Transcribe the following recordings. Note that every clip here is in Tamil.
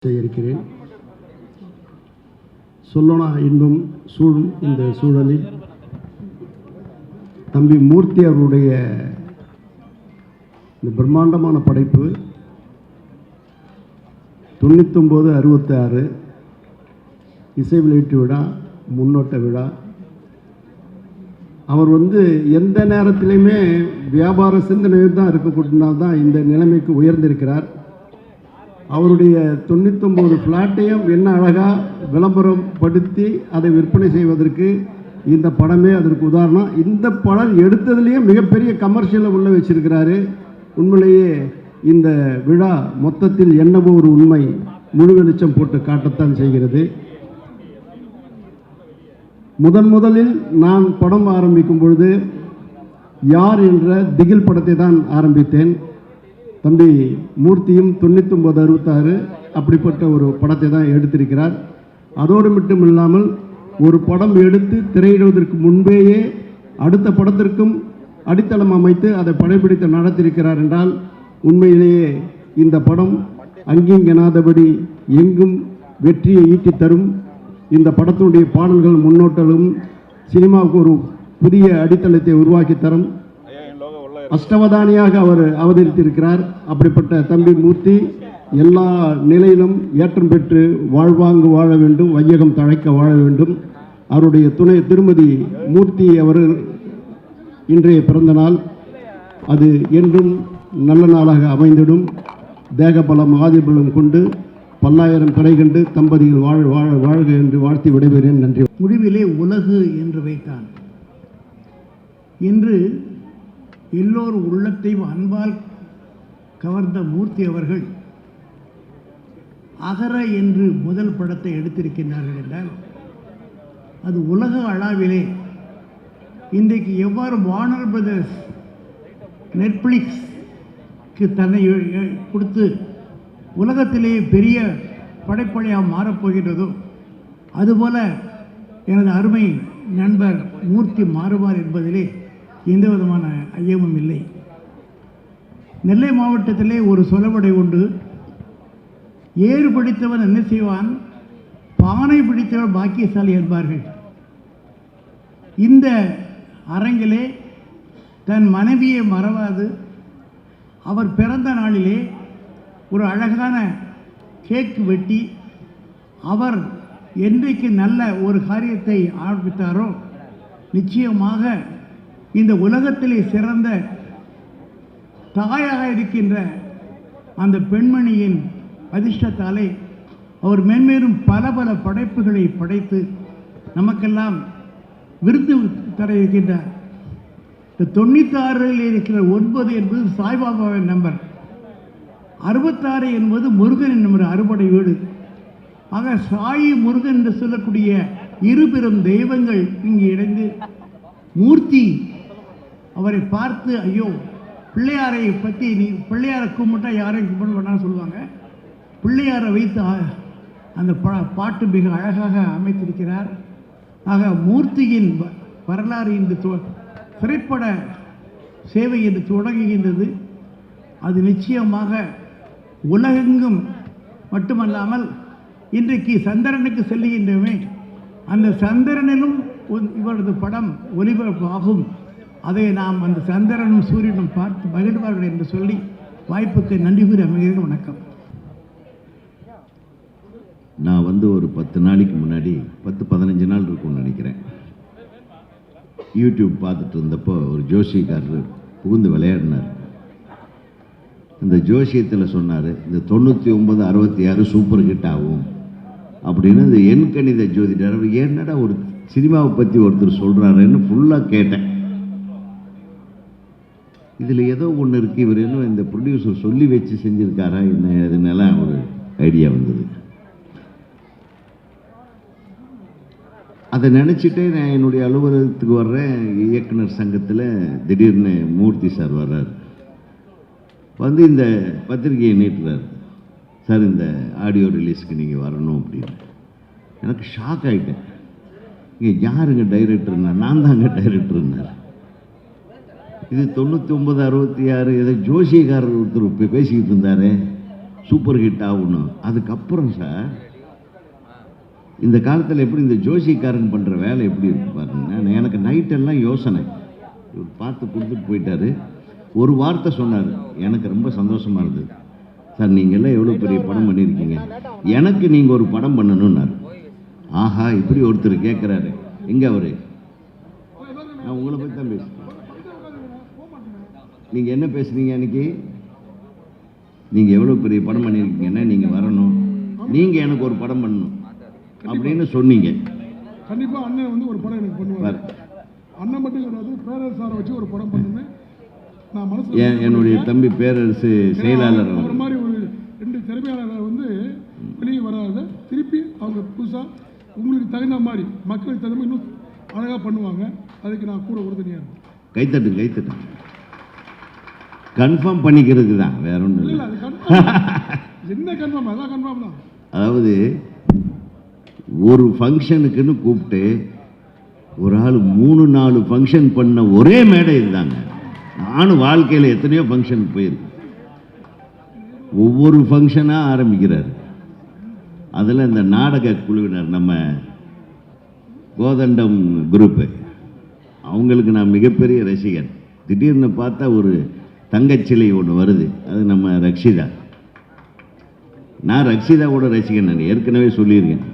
இருக்கிறேன். சொல்லோனா இன்பம் சூழும் இந்த சூழலில் தம்பி மூர்த்தி அவருடைய இந்த பிரம்மாண்டமான படைப்பு 99-66 இசை வெளியீட்டு விழா, முன்னோட்ட விழா. அவர் எந்த நேரத்திலையுமே வியாபார சிந்தனையில் தான் இருக்கக்கூடியனால் தான் இந்த நிலைமைக்கு உயர்ந்திருக்கிறார். அவருடைய 99 ஃப்ளாட்டையும் என்ன அழகாக விளம்பரம் படுத்தி அதை விற்பனை செய்வதற்கு இந்த படமே அதற்கு உதாரணம். இந்த படம் எடுத்ததுலேயே மிகப்பெரிய கமர்ஷியலை உள்ள வச்சிருக்கிறாரு. உண்மையிலேயே இந்த விழா மொத்தத்தில் என்னவோ ஒரு உண்மை முழு வெளிச்சம் போட்டு காட்டத்தான் செய்கிறது. முதலில் நான் படம் ஆரம்பிக்கும் பொழுது யார் என்ற திகில் படத்தை தான் ஆரம்பித்தேன். தம்பி மூர்த்தியும் 99-66 அப்படிப்பட்ட ஒரு படத்தை தான் எடுத்திருக்கிறார். அதோடு மட்டும் இல்லாமல் ஒரு படம் எடுத்து திரையிடுவதற்கு முன்பேயே அடுத்த படத்திற்கும் அடித்தளம் அமைத்து அதை படைப்பிடித்து நடத்தியிருக்கிறார் என்றால் உண்மையிலேயே இந்த படம் அங்கிங்கெனாதபடி எங்கும் வெற்றியை ஈட்டி தரும். இந்த படத்தினுடைய பாடல்கள் முன்னோட்டலும் சினிமாவுக்கு ஒரு புதிய அடித்தளத்தை உருவாக்கி தரும். அஷ்டவதானியாக அவர் அவதரித்திருக்கிறார். அப்படிப்பட்ட தம்பி மூர்த்தி எல்லா நிலையிலும் ஏற்றம் பெற்று வாழ்வாங்கு வாழ வேண்டும், வையகம் தழைக்க வாழ வேண்டும். அவருடைய துணை திருமதி மூர்த்தி அவர் இன்றைய பிறந்த நாள், அது என்றும் நல்ல நாளாக அமைந்திடும். தேகபலம் ஆதிபலம் கொண்டு பல்லாயிரம் பிறை கண்டு தம்பதிகள் வாழ்க என்று வாழ்த்தி விடைபெறுகிறேன். நன்றி. முடிவிலே உலகு என்று வைத்தான். இன்று எல்லோர் உள்ளத்தையும் அன்பால் கவர்ந்த மூர்த்தி அவர்கள் அகர என்று முதல் படத்தை எடுத்திருக்கின்றார்கள் என்றால் அது உலக அளவிலே இன்றைக்கு எவ்வாறு வார்னர் பிரதர்ஸ் நெட்ஃப்ளிக்ஸ்க்கு தன்னை கொடுத்து உலகத்திலே பெரிய படைப்படையாக மாறப்போகின்றதோ அதுபோல எனது அருமை நண்பர் மூர்த்தி மாறுவார் என்பதிலே எந்த விதமான ஐயமும் இல்லை. நெல்லை மாவட்டத்திலே ஒரு சொலவடை உண்டு. ஏறு பிடித்தவன் என்ன செய்வான், பானை பிடித்தவன் பாக்கியசாலி என்பார்கள். இந்த அரங்கிலே தன் மனைவியை மறவாது அவர் பிறந்த நாளிலே ஒரு அழகான கேக் வெட்டி அவர் என்றைக்கு நல்ல ஒரு காரியத்தை ஆரம்பித்தாரோ நிச்சயமாக இந்த உலகத்திலே சிறந்த தாயாக இருக்கின்ற அந்த பெண்மணியின் அதிர்ஷ்டத்தாலே அவர் மென்மேலும் பல பல படைப்புகளை படைத்து நமக்கெல்லாம் விருது தர இருக்கின்றார். இந்த 96 இருக்கிற 9 என்பது சாய்பாபாவின் நம்பர், 66 என்பது முருகனின் நம்பர், அறுபடை வீடு. ஆக சாயி முருகன் என்று சொல்லக்கூடிய இருபெரும் தெய்வங்கள் இங்கு இணைந்து மூர்த்தி அவரை பார்த்து ஐயோ பிள்ளையாரை பற்றி நீ பிள்ளையாரை கும்பிட்டா யாரையும் கும்பிட வேண்டாம்னு சொல்லுவாங்க. பிள்ளையாரை வைத்து அந்த பாட்டு மிக அழகாக அமைத்திருக்கிறார். ஆக மூர்த்தியின் வரலாறு இந்த திரைப்பட சேவை என்று தொடங்குகின்றது. அது நிச்சயமாக உலகெங்கும் மட்டுமல்லாமல் இன்றைக்கு சந்திரனுக்கு செல்லுகின்றமே அந்த சந்திரனிலும் இவரது படம் ஒளிபரப்பு ஆகும். அதை நாம் அந்த சந்திரனும் சூரியனும் பார்த்து மகிழ்வார்கள் என்று சொல்லி வாய்ப்புக்கு நன்றி கூறி அமைகிறேன். வணக்கம். நான் ஒரு 10 நாளைக்கு முன்னாடி 10-15 நாள் இருக்கும்னு நினைக்கிறேன், யூடியூப் பார்த்துட்டு இருந்தப்போ ஒரு ஜோசியக்காரர் புகுந்து விளையாடினார். இந்த ஜோசியத்தில் சொன்னார், இந்த 99-66 சூப்பர் ஹிட் ஆகும் அப்படின்னு. இந்த எண்கணித ஜோதிடர் என்னடா ஒரு சினிமாவை பற்றி ஒருத்தர் சொல்கிறாருன்னு ஃபுல்லாக கேட்டேன். இதில் ஏதோ ஒன்று இருக்குது, இவர் இன்னும் இந்த ப்ரொடியூசர் சொல்லி வச்சு செஞ்சுருக்காரா என்ன, அதுனால ஒரு ஐடியா வந்தது. அதை நினச்சிட்டே நான் என்னுடைய அலுவலகத்துக்கு வர்றேன். இயக்குனர் சங்கத்தில் திடீர்னு மூர்த்தி சார் வர்றார். இந்த பத்திரிகையை நீட்டுறார். சார் இந்த ஆடியோ ரிலீஸ்க்கு நீங்கள் வரணும் அப்படின்னு. எனக்கு ஷாக் ஆகிட்டேன். இங்கே யாருங்க டைரக்டர்னா, நான் தாங்க டைரக்டர்னார். இது 99-66 ஏதோ ஜோசியக்காரர் ஒருத்தர் பேசிக்கிட்டு இருந்தார். சூப்பர் ஹிட் ஆகணும். அதுக்கப்புறம் சார் இந்த காலத்தில் எப்படி இந்த ஜோசிக்காரன் பண்ணுற வேலை எப்படி இருக்கு பாருங்க. எனக்கு நைட்டெல்லாம் யோசனை. இவர் பார்த்து கொடுத்துட்டு போயிட்டாரு. ஒரு வார்த்தை சொன்னார், எனக்கு ரொம்ப சந்தோஷமாக இருந்தது. சார் நீங்கள்லாம் எவ்வளோ பெரிய படம் பண்ணியிருக்கீங்க, எனக்கு நீங்கள் ஒரு படம் பண்ணணும்னாரு. ஆஹா, இப்படி ஒருத்தர் கேட்குறாரு. எங்கே அவர்? நான் உங்களை பற்றி தான் பேசுகிறேன். நீங்கள் என்ன பேசுகிறீங்க அன்றைக்கி? நீங்கள் எவ்வளோ பெரிய படம் பண்ணியிருக்கீங்கன்னா நீங்கள் வரணும், நீங்கள் எனக்கு ஒரு படம் பண்ணணும் அப்படின்னு சொன்னீங்க. கண்டிப்பாக அண்ணன் வந்து ஒரு படம் எனக்கு பண்ணுவார். அண்ணன் மட்டும் கிடையாது, பேரரசு சாரை வச்சு ஒரு படம் பண்ணுவேன் நான் மனசு. என்னுடைய தம்பி பேரரசு செயலாளர் அவர் மாதிரி ஒரு 2 திறமையாளர்கள் வந்து வெளியே வராத திருப்பி அவங்க புதுசாக உங்களுக்கு தகுந்த மாதிரி மக்களுக்கு தகுந்த மாதிரி இன்னும் அழகாக பண்ணுவாங்க. அதுக்கு நான் கூட உறுதுணையாக இருக்கேன். கைத்தட்டு கைத்தட்டு. கன்ஃபார்ம் பண்ணிக்கிறது தான், வேற ஒன்றும் இல்லை. அது கன்ஃபார்ம். என்ன கன்ஃபார்ம்? அதான் கன்ஃபார்ம் தான். அதாவது ஒரு ஃபங்க்ஷனுக்குன்னு கூப்பிட்டு ஒரு ஆள் 3-4 ஃபங்க்ஷன் பண்ண ஒரே மேடை இருந்தாங்க. நானும் வாழ்க்கையில் எத்தனையோ ஃபங்க்ஷனுக்கு போயிருக்கேன். ஒவ்வொரு ஃபங்க்ஷனாக ஆரம்பிக்கிறார். அதில் இந்த நாடக குழுவினர் நம்ம கோதண்டம் குரூப்பு, அவங்களுக்கு நான் மிகப்பெரிய ரசிகன். திடீர்னு பார்த்தா ஒரு தங்கச்சிலை ஒன்று வருது, அது நம்ம ரக்ஷிதா. நான் ரக்ஷிதாவோட ரசிகன், நான் ஏற்கனவே சொல்லியிருக்கேன்.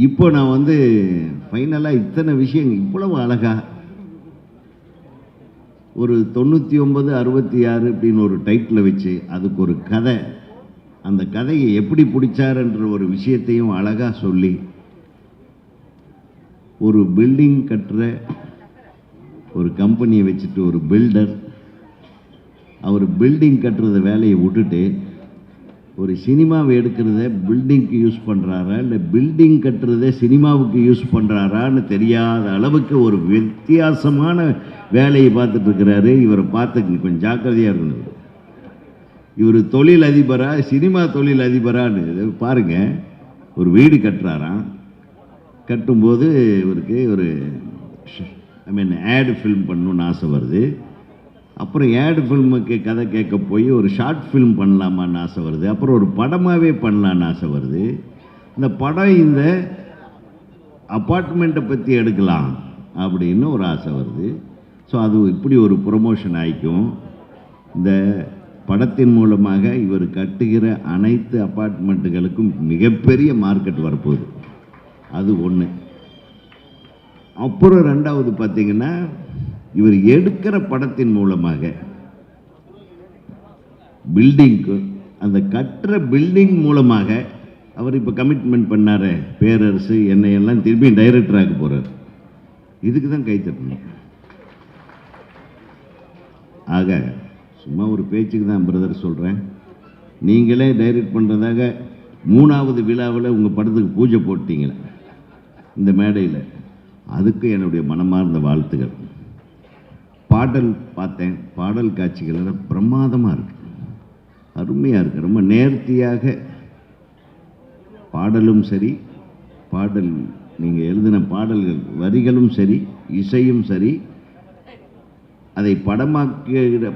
இப்போ நான் வந்து ஃபைனலாக இத்தனை விஷயங்கள் இவ்வளவு அழகாக ஒரு 99 66 அப்படின்னு ஒரு டைட்டில் வச்சு அதுக்கு ஒரு கதை, அந்த கதையை எப்படி பிடிச்சாருன்ற ஒரு விஷயத்தையும் அழகாக சொல்லி ஒரு பில்டிங் கட்டுற ஒரு கம்பெனியை வச்சுட்டு ஒரு பில்டர் அவர் பில்டிங் கட்டுறத வேலையை விட்டுட்டு ஒரு சினிமாவை எடுக்கிறத பில்டிங்க்கு யூஸ் பண்ணுறாரா இல்லை பில்டிங் கட்டுறத சினிமாவுக்கு யூஸ் பண்ணுறாரான்னு தெரியாத அளவுக்கு ஒரு வித்தியாசமான வேலையை பார்த்துட்டு இருக்கிறாரு. இவரை பார்த்து கொஞ்சம் ஜாக்கிரதையாக இருக்கணும். இவர் தொழில் அதிபரா சினிமா தொழில் அதிபரான்னு பாருங்கள். ஒரு வீடு கட்டுறாராம். கட்டும்போது இவருக்கு ஒரு ஆட் ஃபில்ம் பண்ணணுன்னு ஆசை வருது. அப்புறம் ஆட் ஃபில்முக்கு கதை கேட்க போய் ஒரு ஷார்ட் ஃபில்ம் பண்ணலாமான்னு ஆசை வருது. அப்புறம் ஒரு படமாகவே பண்ணலான்னு ஆசை வருது. இந்த படம் இந்த அப்பார்ட்மெண்ட்டை பற்றி எடுக்கலாம் அப்படின்னு ஒரு ஆசை வருது. ஸோ அது இப்படி ஒரு ப்ரொமோஷன் ஆகிக்கும். இந்த படத்தின் மூலமாக இவர் கட்டுகிற அனைத்து அப்பார்ட்மெண்ட்டுகளுக்கும் மிகப்பெரிய மார்க்கெட் வரப்போகுது. அது ஒன்று. அப்புறம் ரெண்டாவது பார்த்தீங்கன்னா, இவர் எடுக்கிற படத்தின் மூலமாக பில்டிங்க்கு அந்த கட்டுற பில்டிங் மூலமாக அவர் இப்போ கமிட்மெண்ட் பண்ணார். பேரரசு என்னையெல்லாம் திரும்பி டைரக்டராக போகிறார். இதுக்கு தான் கை தட்டணும். ஆக சும்மா ஒரு பேச்சுக்கு தான் பிரதர் சொல்கிறேன். நீங்களே டைரக்ட் பண்ணுறதாக 3வது விழாவில் உங்கள் படத்துக்கு பூஜை போட்டீங்களே இந்த மேடையில், அதுக்கு என்னுடைய மனமார்ந்த வாழ்த்துக்கள். பாடல் பார்த்தேன், பாடல் காட்சிகள் எல்லாம் பிரமாதமாக இருக்குது, அருமையாக இருக்குது. ரொம்ப நேர்த்தியாக பாடலும் சரி, பாடல் நீங்கள் எழுதின பாடல்கள் வரிகளும் சரி, இசையும் சரி, அதை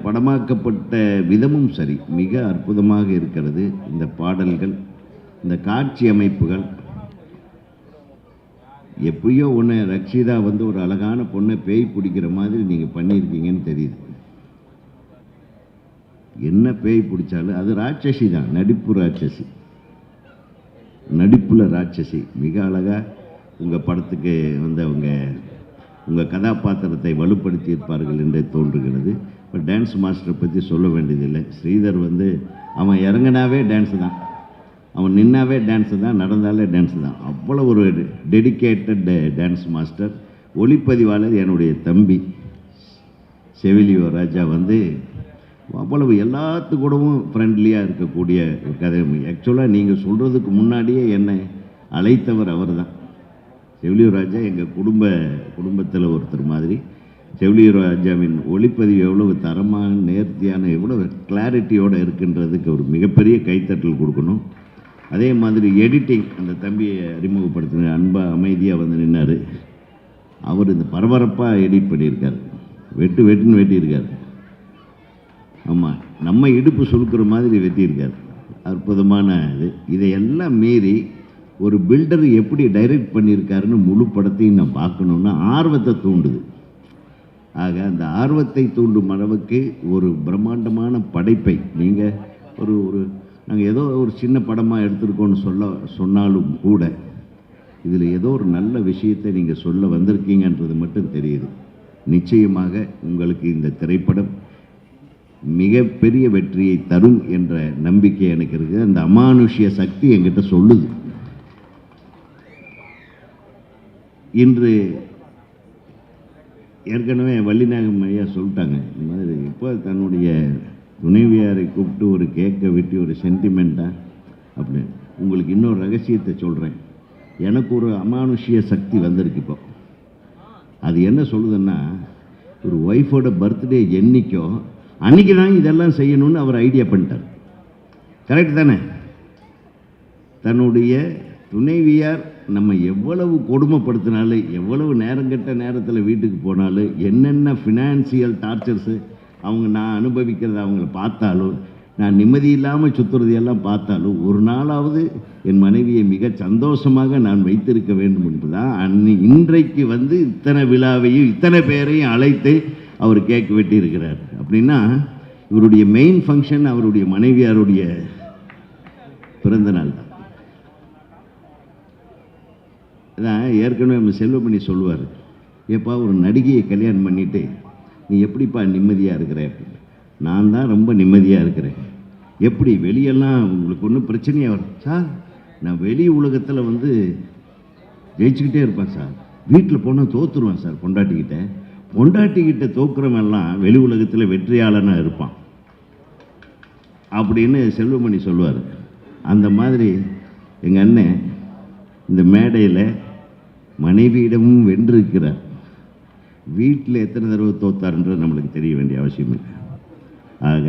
படமாக்கப்பட்ட விதமும் சரி, மிக அற்புதமாக இருக்கிறது. இந்த பாடல்கள், இந்த காட்சி அமைப்புகள். எப்பயோ ஒன்று ரக்ஷிதா வந்து ஒரு அழகான பொண்ணை பேய் பிடிக்கிற மாதிரி நீங்கள் பண்ணியிருக்கீங்கன்னு தெரியுது. என்ன பேய் பிடிச்சாலும் அது ராட்சசி தான், நடிப்பு ராட்சசி, நடிப்புல ராட்சசி. மிக அழகாக உங்கள் படத்துக்கு வந்து உங்கள் கதாபாத்திரத்தை வலுப்படுத்தியிருப்பார்கள் என்றே தோன்றுகிறது. இப்போ டான்ஸ் மாஸ்டரை பற்றி சொல்ல வேண்டியதில்லை. ஸ்ரீதர் வந்து அவன் இறங்கினாவே டான்ஸு தான், அவன் நின்னாவே டான்ஸு தான், நடந்தாலே டான்ஸு தான். அவ்வளோ ஒரு டெடிக்கேட்டட் டான்ஸ் மாஸ்டர். ஒளிப்பதிவாளர் என்னுடைய தம்பி செவிலியோ ராஜா வந்து அவ்வளவு எல்லாத்துக்கூடவும் ஃப்ரெண்ட்லியாக இருக்கக்கூடிய ஒரு கதை. ஆக்சுவலாக நீங்கள் சொல்கிறதுக்கு முன்னாடியே என்னை அழைத்தவர் அவர் தான். செவிலியோ ராஜா எங்கள் குடும்பத்தில் ஒருத்தர் மாதிரி. செவிலியோ ராஜாவின் ஒளிப்பதிவு எவ்வளவு தரமான, நேர்த்தியான, எவ்வளவு கிளாரிட்டியோடு இருக்குன்றதுக்கு ஒரு மிகப்பெரிய கைத்தட்டல் கொடுக்கணும். அதே மாதிரி எடிட்டிங், அந்த தம்பியை அறிமுகப்படுத்தின அன்பாக அமைதியாக வந்து நின்னார். அவர் இந்த பரபரப்பாக எடிட் பண்ணியிருக்கார், வெட்டுன்னு வெட்டியிருக்கார். ஆமாம், நம்ம இடுப்பு சுருக்கிற மாதிரி வெட்டியிருக்காரு. அற்புதமான இது. இதையெல்லாம் மீறி ஒரு பில்டர் எப்படி டைரக்ட் பண்ணியிருக்காருன்னு முழு படத்தையும் நான் பார்க்கணுன்னு ஆர்வத்தை தூண்டுது. ஆக அந்த ஆர்வத்தை தூண்டும் அளவுக்கு ஒரு பிரம்மாண்டமான படைப்பை நீங்கள் ஒரு நாங்கள் ஏதோ ஒரு சின்ன படமாக எடுத்திருக்கோன்னு சொன்னாலும் கூட இதில் ஏதோ ஒரு நல்ல விஷயத்தை நீங்கள் சொல்ல வந்திருக்கீங்கன்றது மட்டும் தெரியுது. நிச்சயமாக உங்களுக்கு இந்த திரைப்படம் மிகப்பெரிய வெற்றியை தரும் என்ற நம்பிக்கை எனக்கு இருக்குது. அந்த அமானுஷ்ய சக்தி என்கிட்ட சொல்லுது. இன்று ஏற்கனவே வள்ளிநாயகம் ஐயா சொல்லிட்டாங்க, இந்த மாதிரி இப்போ தன்னுடைய துணைவியாரை கூப்பிட்டு ஒரு கேக்கை வெட்டி ஒரு சென்டிமெண்ட்டாக அப்படின்னு. உங்களுக்கு இன்னொரு ரகசியத்தை சொல்கிறேன். எனக்கு ஒரு அமானுஷ்ய சக்தி வந்திருக்கு இப்போ. அது என்ன சொல்லுதுன்னா, ஒரு ஒய்ஃபோட பர்த்டே என்னைக்கோ அன்றைக்கி தான் இதெல்லாம் செய்யணும்னு அவர் ஐடியா பண்ணிட்டார். கரெக்ட் தானே? தன்னுடைய துணைவியார் நம்ம எவ்வளவு கொடுமைப்படுத்தினாலும், எவ்வளவு நேரங்கட்ட நேரத்தில் வீட்டுக்கு போனாலும், என்னென்ன ஃபினான்சியல் டார்ச்சர்ஸு நான் அனுபவிக்கிறத அவங்கள பார்த்தாலும், நான் நிம்மதி இல்லாமல் சுற்றுறதையெல்லாம் பார்த்தாலும், ஒரு நாளாவது என் மனைவியை மிக சந்தோஷமாக நான் வைத்திருக்க வேண்டும் என்பதுதான் இன்றைக்கு இத்தனை விழாவையும் இத்தனை பேரையும் அழைத்து அவர் கேக் வெட்டியிருக்கிறார். அப்படின்னா இவருடைய மெயின் ஃபங்க்ஷன் அவருடைய மனைவியாருடைய பிறந்த நாள் தான். இதான் ஏற்கனவே நம்ம செல்வமணி சொல்லுவார், ஏப்பா ஒரு நடிகையை கல்யாணம் பண்ணிவிட்டு நீ எப்படிப்பா நிம்மதியாக இருக்கிற அப்படின்னு. நான் தான் ரொம்ப நிம்மதியாக இருக்கிறேன். எப்படி வெளியெல்லாம் உங்களுக்கு ஒன்றும் பிரச்சனையாக வரும் சார்? நான் வெளி உலகத்தில் ஜெயிச்சுக்கிட்டே இருப்பேன் சார். வீட்டில் போனால் தோற்றுருவேன் சார் பொண்டாட்டிக்கிட்ட தோக்குறவெல்லாம் வெளி உலகத்தில் வெற்றியாளனாக இருப்பான் அப்படின்னு செல்வமணி சொல்லுவார். அந்த மாதிரி எங்கள் அண்ணன் இந்த மேடையில் மனைவியிடமும் வென்றிருக்கிறார். வீட்டில் எத்தனை தடவை தோத்தாருன்றது நம்மளுக்கு தெரிய வேண்டிய அவசியம் இல்லை. ஆக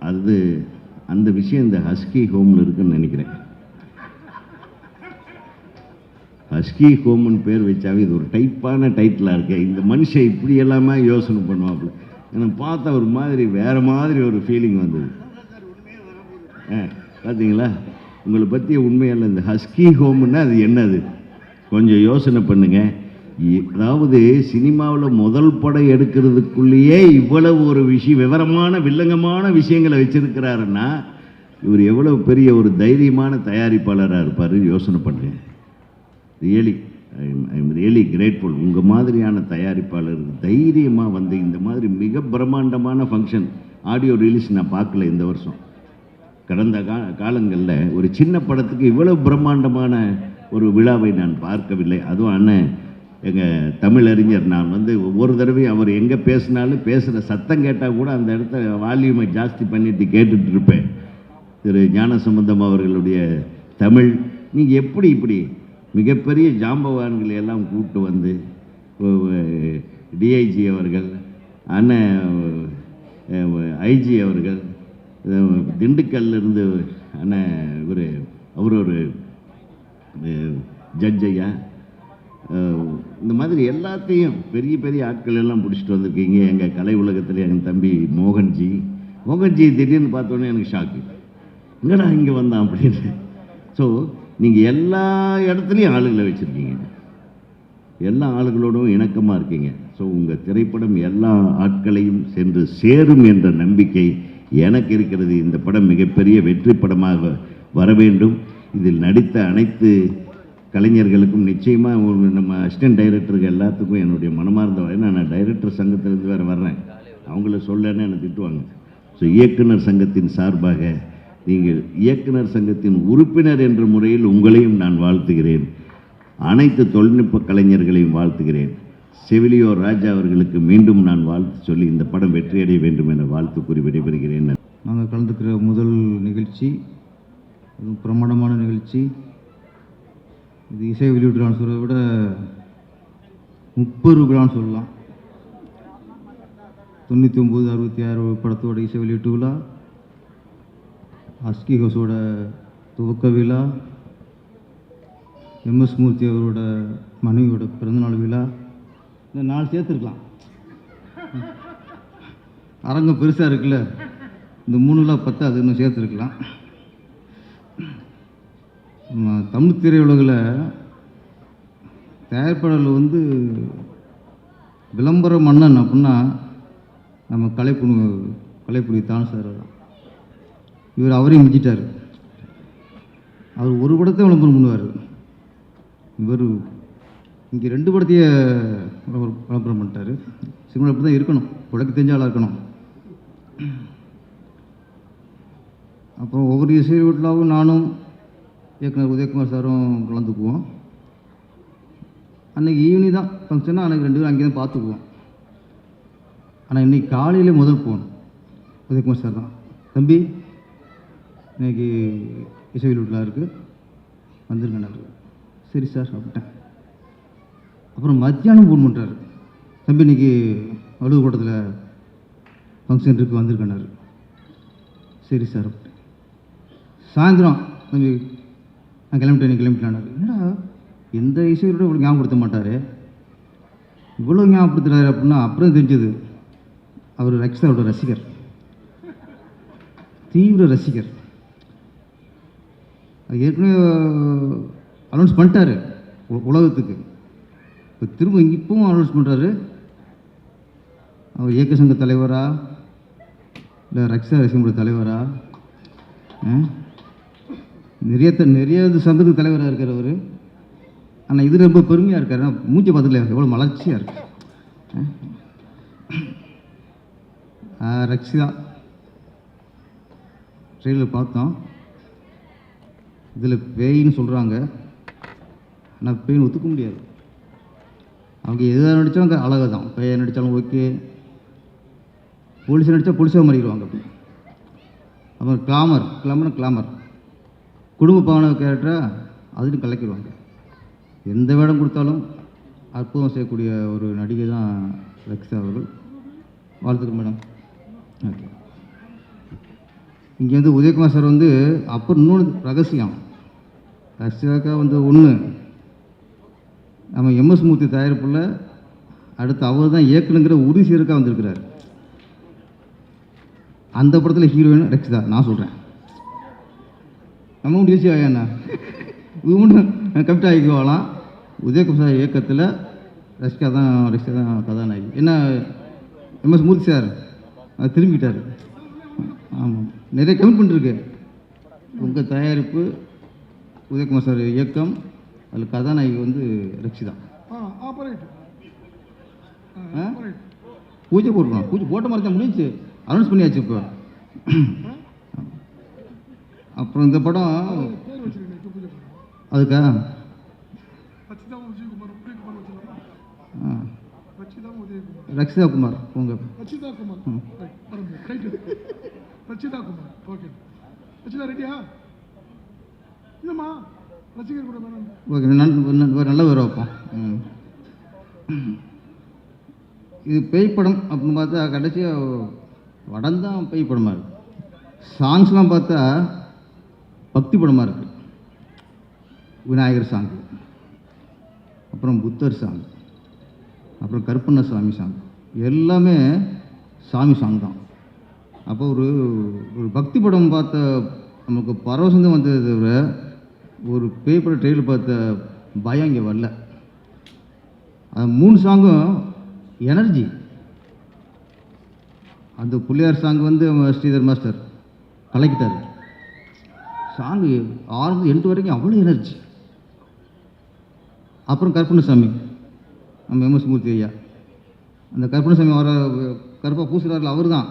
அது அந்த விஷயம் இந்த ஹஸ்கி ஹோமில் இருக்குன்னு நினைக்கிறேன். ஹஸ்கி ஹோம்னு பேர் வச்சாவே இது ஒரு டைப்பான டைட்டிலாக இருக்கு. இந்த மனுஷன் இப்படி எல்லாமே யோசனை பண்ணுவாப்புல. எனக்கு பார்த்தா ஒரு மாதிரி வேறு மாதிரி ஒரு ஃபீலிங் வந்தது. பார்த்தீங்களா? உங்களை பற்றி உண்மையில்லை. இந்த ஹஸ்கி ஹோம்னா அது என்னது கொஞ்சம் யோசனை பண்ணுங்கள். அதாவது சினிமாவில் முதல் படம் எடுக்கிறதுக்குள்ளேயே இவ்வளவு ஒரு விவரமான வில்லங்கமான விஷயங்களை வச்சிருக்கிறாருன்னா இவர் எவ்வளவு பெரிய ஒரு தைரியமான தயாரிப்பாளராக இருப்பார் யோசனை பண்ணுங்க. Really grateful. உங்கள் மாதிரியான தயாரிப்பாளர் தைரியமாக இந்த மாதிரி மிக பிரம்மாண்டமான ஃபங்க்ஷன் ஆடியோ ரிலீஸ் நான் பார்க்கல இந்த வருஷம். கடந்த காலங்களில் ஒரு சின்ன படத்துக்கு இவ்வளவு பிரம்மாண்டமான ஒரு விழாவை நான் பார்க்கவில்லை. அதுவும் அண்ணன் எங்கள் தமிழறிஞர், நான் ஒவ்வொரு தடவையும் அவர் எங்கே பேசினாலும் பேசுகிற சத்தம் கேட்டால் கூட அந்த இடத்த வால்யூமை ஜாஸ்தி பண்ணிட்டு கேட்டுட்டு இருப்பேன். திரு ஞானசம்பந்தம் அவர்களுடைய தமிழ். நீங்கள் எப்படி இப்படி மிகப்பெரிய ஜாம்பவான்களை எல்லாம் கூப்பிட்டு டிஐஜி அவர்கள், அண்ணன் ஐஜி அவர்கள், திண்டுக்கல்லிருந்து அண்ணன் அவர் ஒரு ஜட்ஜையா, இந்த மாதிரி எல்லாத்தையும் பெரிய பெரிய ஆட்கள் எல்லாம் பிடிச்சிட்டு வந்திருக்கீங்க. எங்கள் கலை உலகத்தில் எங்கள் தம்பி மோகன்ஜி திடீர்னு பார்த்தோன்னே எனக்கு ஷாக்கு, எங்கடா இங்கே வந்தான் அப்படின்னு. ஸோ நீங்கள் எல்லா இடத்துலையும் ஆளுகளை வச்சுருக்கீங்க, எல்லா ஆளுகளோடும் இணக்கமாக இருக்கீங்க. ஸோ உங்கள் திரைப்படம் எல்லா ஆட்களையும் சென்று சேரும் என்ற நம்பிக்கை எனக்கு இருக்கிறது. இந்த படம் மிகப்பெரிய வெற்றி படமாக வர வேண்டும். இதில் நடித்த அனைத்து கலைஞர்களுக்கும் நிச்சயமாக நம்ம அசிஸ்டன்ட் டைரக்டருக்கு எல்லாத்துக்கும் என்னுடைய மனமார்ந்த, ஏன்னா நான் டைரக்டர் சங்கத்திலேருந்து வேறு வர்றேன், அவங்கள சொல்லன்னு என்னை திட்டுவாங்க. ஸோ இயக்குனர் சங்கத்தின் சார்பாக நீங்கள் இயக்குனர் சங்கத்தின் உறுப்பினர் என்ற முறையில் உங்களையும் நான் வாழ்த்துகிறேன். அனைத்து தொழில்நுட்ப கலைஞர்களையும் வாழ்த்துகிறேன். செவிலியோ ராஜா அவர்களுக்கு மீண்டும் நான் வாழ்த்து சொல்லி இந்த படம் வெற்றியடைய வேண்டும் என வாழ்த்து கூறி விடைபெறுகிறேன். நாங்கள் கலந்துக்கிற முதல் நிகழ்ச்சி, அதுவும் பிரமாண்டமான நிகழ்ச்சி. இது இசை வெளியீடுறான்னு சொல்கிறத விட 30 விழான்னு சொல்லலாம். 99, 66 படத்தோட இசை வெளியீட்டு விழா, ஹஸ்கி ஹவுஸோட துவக்க விழா, எம்எஸ் மூர்த்தி அவரோட மனைவியோட பிறந்தநாள் விழா, இந்த 4 சேர்த்துருக்கலாம். அரங்கம் பெருசாக இருக்குல்ல, இந்த 3 10 இன்னும் சேர்த்துருக்கலாம். தமிழ் திரையுலகில் தயாரிப்பாளர்கள் வந்து விளம்பர மன்னன் அப்படின்னா நம்ம கலைப்புலி தான் சார். இவர் அவரையும் மிஞ்சிட்டார். அவர் ஒரு படத்தை விளம்பரம் பண்ணுவார். இவர் இங்கே 2 படத்தையே விளம்பரம் பண்ணிட்டார். சினிமா அப்படி தான் இருக்கணும், உலக தெரிஞ்சாலாக இருக்கணும். அப்புறம் ஒவ்வொரு இசை வீட்டிலாவும் நானும் இயக்குனர் உதயகுமார் சாரும் கலந்துக்குவோம். அன்றைக்கி ஈவினிங் தான் ஃபங்க்ஷனாக அன்றைக்கி 2 பேரும் அங்கே தான் பார்த்துக்குவோம். ஆனால் இன்றைக்கி காலையில் முதல் போகணும் உதயகுமார் சார் தான், தம்பி இன்றைக்கி இசை வீட்டில் இருக்குது வந்துருங்கண்ணா. சரி சார் அப்படின்ட்டேன். அப்புறம் மத்தியானம் ஃபோன் பண்ணுறாரு, தம்பி இன்றைக்கி வலுவு கூட்டத்தில் ஃபங்க்ஷன் இருக்குது வந்திருக்கேன்னாரு. சரி சார் அப்படின்ட்டேன். சாயந்தரம் தம்பி நான் கிளம்பிட்டேனாரு. என்னடா எந்த இசையோட இவ்வளோ ஞாபகப்படுத்த மாட்டார், இவ்வளோ ஞாபகப்படுத்துறாரு அப்படின்னா அப்புறம் தெரிஞ்சது அவர் ரக்ஷாவோட ரசிகர், தீவிர ரசிகர். அது ஏற்கனவே அனௌன்ஸ் பண்ணிட்டாரு உலகத்துக்கு. இப்போ திரும்ப இப்பவும் அனௌன்ஸ் பண்ணுறாரு. அவர் இயக்க சங்க தலைவரா இல்லை ரக்ஷா ரசிகரோட தலைவரா? நிறைய சங்கத்துக்கு தலைவராக இருக்கார் அவர். ஆனால் இது ரொம்ப பெருமையாக இருக்கார். மூஞ்சி பார்த்துல எவ்வளோ மலர்ச்சியாக இருக்கு. ரக்ஷிதா ட்ரெயிலில் பார்த்தோம். இதில் பேயின்னு சொல்கிறாங்க, ஆனால் பேயின்னு ஒத்துக்க முடியாது. அவங்க எதாக நடித்தாலும் அழகாக தான். பேயை நடித்தாலும் ஓகே, போலீஸை நடித்தா போலீஸாக மாறிடுவாங்க. அப்படி அப்புறம் கிளாமர் குடும்ப பாவனை கேரக்டராக அதுன்னு கலக்கிடுவாங்க. எந்த வேடம் கொடுத்தாலும் அற்புதம் செய்யக்கூடிய ஒரு நடிகை தான் ரக்ஷா அவர்கள். வாழ்த்துக்கள் மேடம். ஓகே, இங்கே வந்து உதயகுமார் சார் வந்து அப்புறம் இன்னொன்று ரகசியம். ரக்ஷாக்கா வந்து ஒன்று நம்ம எம்எஸ் மூர்த்தி தயாரிப்பில் அடுத்து அவர் தான் இயக்கணுங்கிற உறுதி செய்யறதுக்காக வந்திருக்கிறார். அந்த படத்தில் ஹீரோயின் ரக்ஷிதா. நான் சொல்கிறேன் நம்ம டிசி ஆயாண்ணா இது ஒன்று கரெக்டாக ஆகிக்குவாங்களாம். உதயகுமார் இயக்கத்தில் ரக்ஷிதா தான் கதாநாயகி. என்ன எம்எஸ் மூர்த்தி சார் திரும்பிட்டார். ஆமாம், நிறைய கமிட்மெண்ட் இருக்கு. உங்கள் தயாரிப்பு உதயகுமார் சார் இயக்கம், அதில் கதாநாயகி வந்து ரக்ஷிதா. பூஜை போட்டுருவோம். பூஜை போட்ட மாதிரி தான் முடிஞ்சு, அனௌன்ஸ் பண்ணியாச்சு இப்போ. அப்புறம் இந்த படம் அதுக்கா ரக்ஷிதா குமார் உங்க ரச்சிதா குமார். ரச்சிதா குமார். ஓகே, ரச்சிதா ரெடியா? இல்லைம்மா ரசிகர் கூட வேணும். ஓகே, நல்ல வேறு வைப்போம். இது பேய் படம் அப்படின்னு பார்த்தா கடைசியாக வடம் தான் பேய் படமாக இருக்குது. சாங்ஸ்லாம் பார்த்தா பக்தி படமாக இருக்குது. விநாயகர் சாங், அப்புறம் புத்தர் சாங், அப்புறம் கருப்பண்ண சாமி சாங், எல்லாமே சாமி சாங் தான். அப்போ ஒரு பக்தி படம் பார்த்த நமக்கு பரவசந்தம் வந்ததை தவிர ஒரு பேய் படம் ட்ரெயிலில் பார்த்த பயம் இங்கே வரல. அது 3 சாங்கும் எனர்ஜி. அந்த புள்ளியார் சாங் வந்து ஸ்ரீதர் மாஸ்டர் கலக்கிட்டார். சாங்கு ஆரம்பம் எண்டு வரைக்கும் அவ்வளோ எனர்ஜி. அப்புறம் கருப்பண்ணசாமி, நம்ம எம்எஸ் மூர்த்தி ஐயா, அந்த கருப்பண்ணசாமி வர கருப்பாக பூசுகிறாரில் அவர் தான்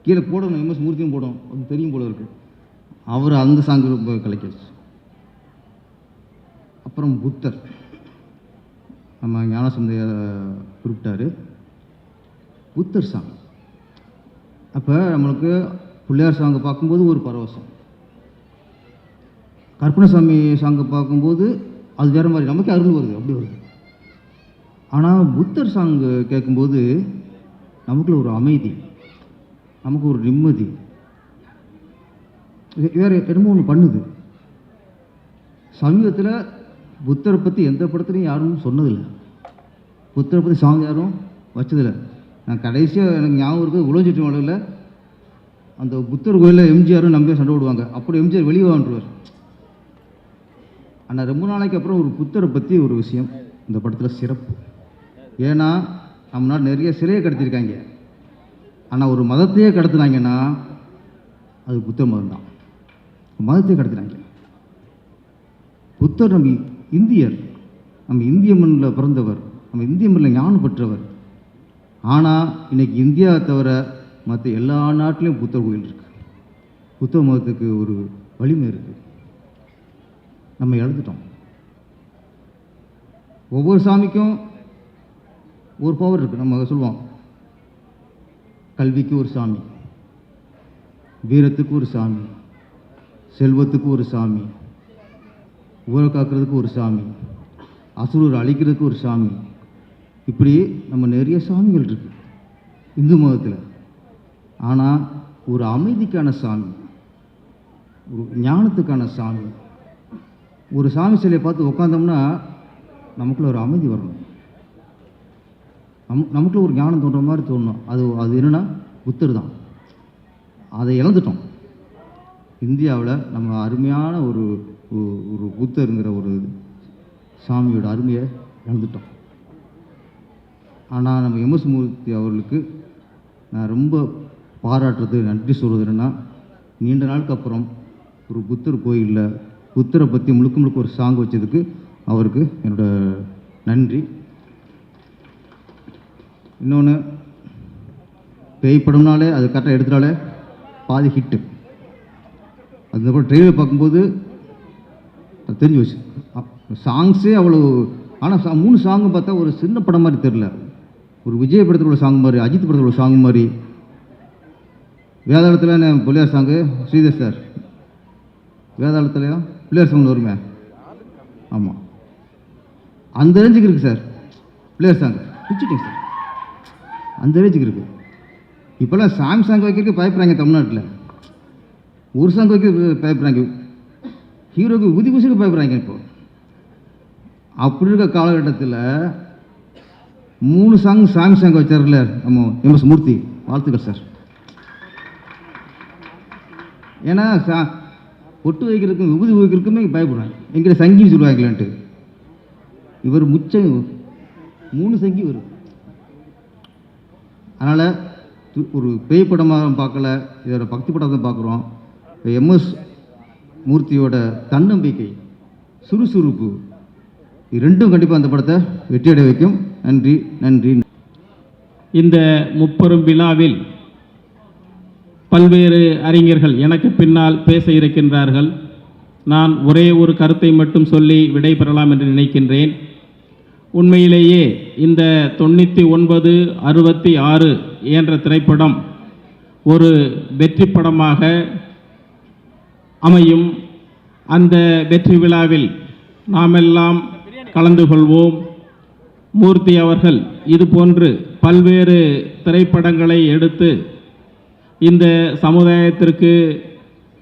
கீழே போடணும், எம்எஸ் மூர்த்தியும் போடணும், அது தெரியும் போல இருக்குது. அவர் அந்த சாங்கு ரொம்ப கலக்கிடுச்சு. அப்புறம் புத்தர் நம்ம ஞானசந்தைய குறிப்பிட்டார். புத்தர் சாங் அப்போ நம்மளுக்கு பிள்ளையார் சாங்கை பார்க்கும்போது ஒரு பரவசம், கருப்பண்ணசாமி சாங்கை பார்க்கும்போது அது வேறு மாதிரி நமக்கு அருள் வருது, அப்படி வருது. ஆனால் புத்தர் சாங்கு கேட்கும்போது நமக்குள்ள ஒரு அமைதி, நமக்கு ஒரு நிம்மதி, வேறு என்னமோ ஒன்று பண்ணுது. சமீபத்தில் புத்தரை பற்றி எந்த படத்துலையும் யாரும் சொன்னதில்லை, புத்தரை பற்றி சாங் யாரும் வச்சதில்லை. நான் கடைசியாக எனக்கு ஞாபகம் இருக்குது உலகச்சுற்று மலையில் அந்த புத்தர் கோயிலில் எம்ஜிஆரும் நம்பியும் சண்டை விடுவாங்க. அப்புறம் எம்ஜிஆர் வெளியே வாண்டுருவார். ஆனால் ரொம்ப நாளைக்கு அப்புறம் ஒரு புத்தரை பற்றி ஒரு விஷயம் இந்த படத்தில் சிறப்பு. ஏன்னா நம்ம நாடு நிறைய சிலையை கடத்திருக்காங்க. ஆனால் ஒரு மதத்தையே கடத்துனாங்கன்னா அது புத்தர் மதம் தான். மதத்தையே கடத்துனாங்க. புத்தர் நம்ம இந்தியர், நம்ம இந்திய மண்ணில் பிறந்தவர், நம்ம இந்திய மண்ணில் ஞானம் பெற்றவர். ஆனால் இன்னைக்கு இந்தியாவை தவிர மற்ற எல்லா நாட்டிலையும் புத்தர் கோயில் இருக்குது. புத்தர் மதத்துக்கு ஒரு வலிமை இருக்குது. நம்ம இழந்துட்டோம். ஒவ்வொரு சாமிக்கும் ஒரு பவர் இருக்குது. நம்ம சொல்லுவோம், கல்விக்கு ஒரு சாமி, வீரத்துக்கு ஒரு சாமி, செல்வத்துக்கு ஒரு சாமி, ஊரை காக்கிறதுக்கு ஒரு சாமி, அசுரர் அழிக்கிறதுக்கு ஒரு சாமி. இப்படி நம்ம நிறைய சாமிகள் இருக்கு இந்து மதத்தில். ஆனால் ஒரு அமைதிக்கான சாமி, ஒரு ஞானத்துக்கான சாமி, ஒரு சாமி சிலையை பார்த்து உட்காந்தோம்னா நமக்குள்ள ஒரு அமைதி வரணும், நமக்குள்ள ஒரு ஞானம் தோன்ற மாதிரி தோணும். அது என்னென்னா புத்தர் தான். அதை இழந்துட்டோம். இந்தியாவில் நம்ம அருமையான ஒரு ஒரு புத்தருங்கிற ஒரு சாமியோட அருமையை இழந்துட்டோம். ஆனால் நம்ம எம்எஸ் மூர்த்தி அவர்களுக்கு நான் ரொம்ப பாராட்டுறது, நன்றி சொல்கிறது என்னென்னா, நீண்ட நாளுக்கு அப்புறம் ஒரு புத்தர் கோயிலில் புத்தரை பற்றி முழுக்க முழுக்க ஒரு சாங் வச்சதுக்கு அவருக்கு என்னோட நன்றி. இன்னொன்று, பேய் படம்னாலே அது கரெக்டாக எடுத்துட்டாலே பாதி ஹிட்டு. அதுக்கப்புறம் ட்ரெயிலர் பார்க்கும்போது அது தெரிஞ்சு வச்சு சாங்ஸே அவ்வளோ. ஆனால் 3 சாங்கும் பார்த்தா ஒரு சின்ன படம் மாதிரி தெரில. ஒரு விஜய் படத்தில் உள்ள சாங் மாதிரி, அஜித் படத்தில் உள்ள சாங் மாதிரி. வேதாளத்தில் பிள்ளையார் சாங்கு ஸ்ரீதர் சார், வேதாளத்துலையும் பிள்ளையார் சாங் வருமே, ஆமாம் அந்த ரேஞ்சுக்கு இருக்குது சார் பிள்ளையார் சாங். பிடிச்சிட்டிங்க சார், அந்த ரேஞ்சுக்கு இருக்குது. இப்போல்லாம் சாங் வைக்கிறதுக்கு பயப்படுறாங்க தமிழ்நாட்டில். ஒரு சாங் வைக்க பயப்படுறாங்க, ஹீரோக்கு உதி குசிக்கு பயப்படுறாங்க. இப்போ அப்படி இருக்க காலகட்டத்தில் 3 சாங் சாங் வச்சார்ல நம்ம எம்எஸ் மூர்த்தி, வாழ்த்துக்கள் சார். ஏன்னா பொட்டு வைக்கிறதுக்கும் விபூதி வைக்கிறதுக்குமே பயப்படுறாங்க, எங்கிட்ட சங்கின்னு சொல்லுவாங்களான்ட்டு. இவர் முச்சம் 3 சங்கி வரும். அதனால் ஒரு பேய் படமாக பார்க்கல, இதோட பக்தி படத்தை பார்க்குறோம். எம்எஸ் மூர்த்தியோட தன்னம்பிக்கை, சுறுசுறுப்பு, இது ரெண்டும் கண்டிப்பாக அந்த படத்தை வெற்றியடை வைக்கும். நன்றி நன்றி. இந்த முப்பெரும் விழாவில் பல்வேறு அறிஞர்கள் எனக்கு பின்னால் பேச இருக்கின்றார்கள். நான் ஒரே ஒரு கருத்தை மட்டும் சொல்லி விடைபெறலாம் என்று நினைக்கின்றேன். உண்மையிலேயே இந்த 99 66 என்ற திரைப்படம் ஒரு வெற்றி படமாக அமையும். அந்த வெற்றி விழாவில் நாமெல்லாம் கலந்து கொள்வோம். மூர்த்தி அவர்கள் இதுபோன்று பல்வேறு திரைப்படங்களை எடுத்து இந்த சமுதாயத்திற்கு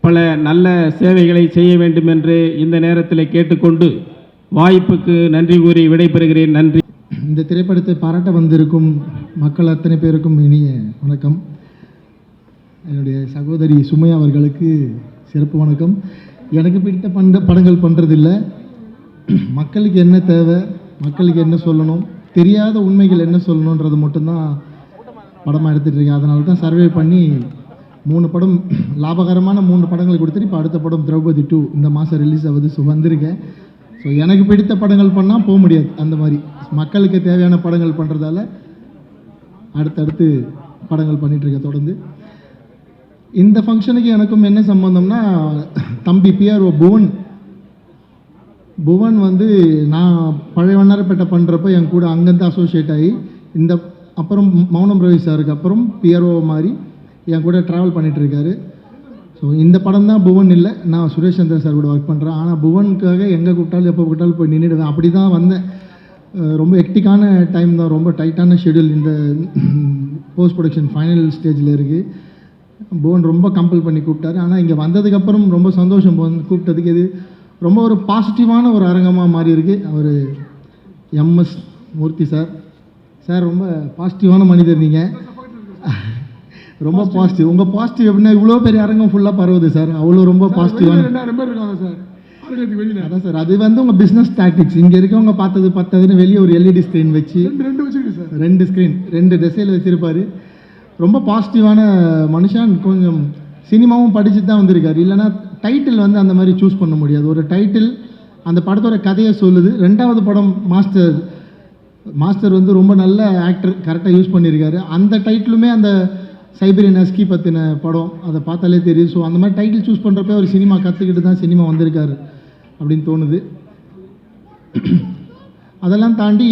பல நல்ல சேவைகளை செய்ய வேண்டும் என்று இந்த நேரத்தில் கேட்டுக்கொண்டு வாய்ப்புக்கு நன்றி கூறி விடைபெறுகிறேன். நன்றி. இந்த திரைப்படத்தை பாராட்ட வந்திருக்கும் மக்கள் அத்தனை பேருக்கும் இனிய வணக்கம். என்னுடைய சகோதரி சுமையா அவர்களுக்கு சிறப்பு வணக்கம். எனக்கு பிடித்த படங்கள் பண்ணுறதில்லை. மக்களுக்கு என்ன தேவை, மக்களுக்கு என்ன சொல்லணும், தெரியாத உண்மைகள் என்ன சொல்லணுன்றது மட்டும்தான் படமாக எடுத்துகிட்டு இருக்கேன். அதனால தான் சர்வே பண்ணி 3 படம், லாபகரமான 3 படங்கள் கொடுத்துட்டு இப்போ அடுத்த படம் திரௌபதி 2 இந்த மாதம் ரிலீஸ் ஆகுது. ஸோ வந்திருக்கேன். ஸோ எனக்கு பிடித்த படங்கள் பண்ணால் போக முடியாது. அந்த மாதிரி மக்களுக்கு தேவையான படங்கள் பண்ணுறதால அடுத்தடுத்து படங்கள் பண்ணிகிட்ருக்கேன் தொடர்ந்து. இந்த ஃபங்க்ஷனுக்கு எனக்கும் என்ன சம்பந்தம்னா, தம்பி பிஆர்ஓ புவன் வந்து நான் பழைய வண்ணாரப்பேட்டை பண்ணுறப்ப என் கூட அங்கேருந்து அசோசியேட் ஆகி இந்த அப்புறம் மௌனம் ரவி சாருக்கு அப்புறம் பிஆர்ஓ மாதிரி என் கூட ட்ராவல் பண்ணிகிட்ருக்காரு. ஸோ இந்த படம் தான் புவன் இல்லை, நான் சுரேஷ் சந்திர சார் கூட ஒர்க் பண்ணுறேன். ஆனால் புவனுக்காக எங்கே கூப்பிட்டாலும் எப்போ கூப்பிட்டாலும் போய் நின்றுடுவேன். அப்படி தான் வந்தேன். ரொம்ப ஹெக்டிக்கான டைம் தான், ரொம்ப டைட்டான ஷெடியூல். இந்த போஸ்ட் ப்ரொடக்ஷன் ஃபைனல் ஸ்டேஜில் இருக்குது. புவன் ரொம்ப கம்பல் பண்ணி கூப்பிட்டாரு. ஆனால் இங்கே வந்ததுக்கப்புறம் ரொம்ப சந்தோஷம் கூப்பிட்டதுக்கு. இது ரொம்ப ஒரு பாசிட்டிவான ஒரு அரங்கமாக மாறி இருக்குது. அவர் எம்எஸ் மூர்த்தி சார், சார் ரொம்ப பாசிட்டிவான மனிதர் நீங்கள், ரொம்ப பாசிட்டிவ். உங்கள் பாசிட்டிவ் எப்படின்னா இவ்வளோ பெரிய அரங்கம் ஃபுல்லாக பரவுது சார், அவ்வளோ ரொம்ப பாசிட்டிவான. 2000 பேர் இருக்காங்க சார் அரங்கத்துக்கு வெளியில். அதான் சார், அது வந்து உங்கள் பிஸ்னஸ் டாக்டிக்ஸ். இங்கே இருக்கவங்க பார்த்தது பத்ததுன்னு வெளியே ஒரு எல்இடி ஸ்க்ரீன் வச்சு ரெண்டு வச்சுருக்கு சார், 2 ஸ்க்ரீன் 2 திசையில் வச்சுருப்பார். ரொம்ப பாசிட்டிவான மனுஷன். கொஞ்சம் சினிமாவும் படிச்சுட்டு தான் வந்திருக்காரு, இல்லைனா டைட்டில் வந்து அந்த மாதிரி சூஸ் பண்ண முடியாது. ஒரு டைட்டில் அந்த படத்தோட கதையை சொல்லுது. 2வது படம் மாஸ்டர் வந்து ரொம்ப நல்ல ஆக்டர், கரெக்டாக யூஸ் பண்ணியிருக்காரு. அந்த டைட்டிலுமே அந்த சைபீரியன் ஹஸ்கி பற்றின படம், அதை பார்த்தாலே தெரியுது. ஸோ அந்த மாதிரி டைட்டில் சூஸ் பண்ணுறப்ப ஒரு சினிமா கற்றுக்கிட்டு தான் சினிமா வந்திருக்காரு அப்படின்னு தோணுது. அதெல்லாம் தாண்டி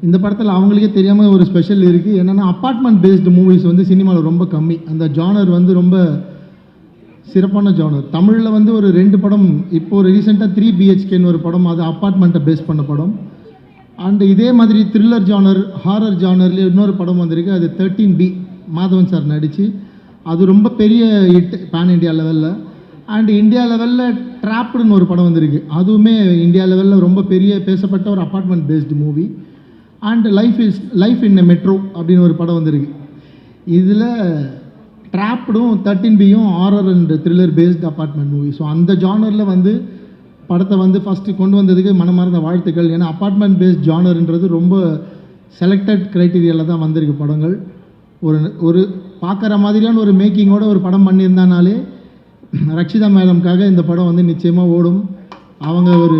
இந்த படத்தில் அவங்களுக்கே தெரியாமல் ஒரு ஸ்பெஷல் இருக்குது. என்னென்னா அப்பார்ட்மெண்ட் பேஸ்டு மூவிஸ் வந்து சினிமாவில் ரொம்ப கம்மி. அந்த ஜானர் வந்து ரொம்ப சிறப்பான ஜானர். தமிழில் வந்து ஒரு 2 படம், இப்போது ரீசெண்டாக 3 BHKன்னு ஒரு படம், அது அப்பார்ட்மெண்ட்டை பேஸ் பண்ண படம். அண்டு இதே மாதிரி த்ரில்லர் ஜானர், ஹாரர் ஜானர்லேயே இன்னொரு படம் வந்திருக்கு, அது 13B, மாதவன் சார் நடித்து. அது ரொம்ப பெரிய ஹிட் பேன் இண்டியா லெவலில். அண்ட் இந்தியா லெவலில் ட்ராப்டுன்னு ஒரு படம் வந்திருக்கு, அதுவுமே இந்தியா லெவலில் ரொம்ப பெரிய பேசப்பட்ட ஒரு apartment based movie. And life in a metro அப்படின்னு ஒரு படம் வந்திருக்கு. இதில் ட்ராப்டும் 13Bயும் horror and thriller based apartment movie. So அந்த ஜானரில் வந்து படத்தை வந்து ஃபஸ்ட்டு கொண்டு வந்ததுக்கு மனமார்ந்த வாழ்த்துக்கள். ஏன்னா அப்பார்ட்மெண்ட் பேஸ்ட் ஜானர்ன்றது ரொம்ப செலக்டட் க்ரைட்டீரியாவில் தான் வந்திருக்கு படங்கள். ஒரு பார்க்குற மாதிரியான ஒரு மேக்கிங்கோட ஒரு படம் பண்ணியிருந்தானாலே ரக்ஷிதா மேடம்காக இந்த படம் வந்து நிச்சயமாக ஓடும். அவங்க ஒரு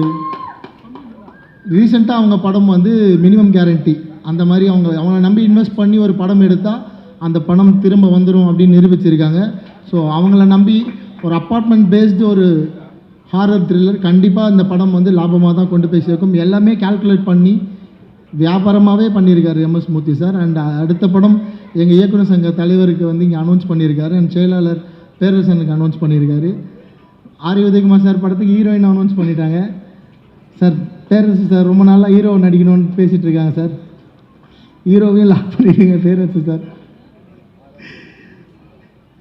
ரீசெண்டாக அவங்க படம் வந்து மினிமம் கேரண்டி அந்த மாதிரி அவங்கள நம்பி இன்வெஸ்ட் பண்ணி ஒரு படம் எடுத்தால் அந்த பணம் திரும்ப வந்துடும் அப்படின்னு நிரூபிச்சிருக்காங்க. ஸோ அவங்கள நம்பி ஒரு அப்பார்ட்மெண்ட் பேஸ்டு ஒரு ஹாரர் த்ரில்லர் கண்டிப்பாக இந்த படம் வந்து லாபமாக தான் கொண்டு போய் சேர்க்கும். எல்லாமே கால்குலேட் பண்ணி வியாபாரமாகவே பண்ணியிருக்காரு MS மூர்த்தி சார். அண்ட் அடுத்த படம் எங்கள் இயக்குனர் சங்க தலைவருக்கு வந்து இங்கே அனௌன்ஸ் பண்ணியிருக்காரு. அண்ட் செயலாளர் பேரரசனுக்கு அனௌன்ஸ் பண்ணியிருக்காரு. ஆர் உதயகுமார் சார் படத்துக்கு ஹீரோயின் அனௌன்ஸ் பண்ணிட்டாங்க சார். பேரரசு சார் ரொம்ப நாளாக ஹீரோ நடிக்கணும்னு பேசிகிட்டு இருக்காங்க சார். ஹீரோவையும் லாக் பண்ணிடுங்க பேரரசு சார்.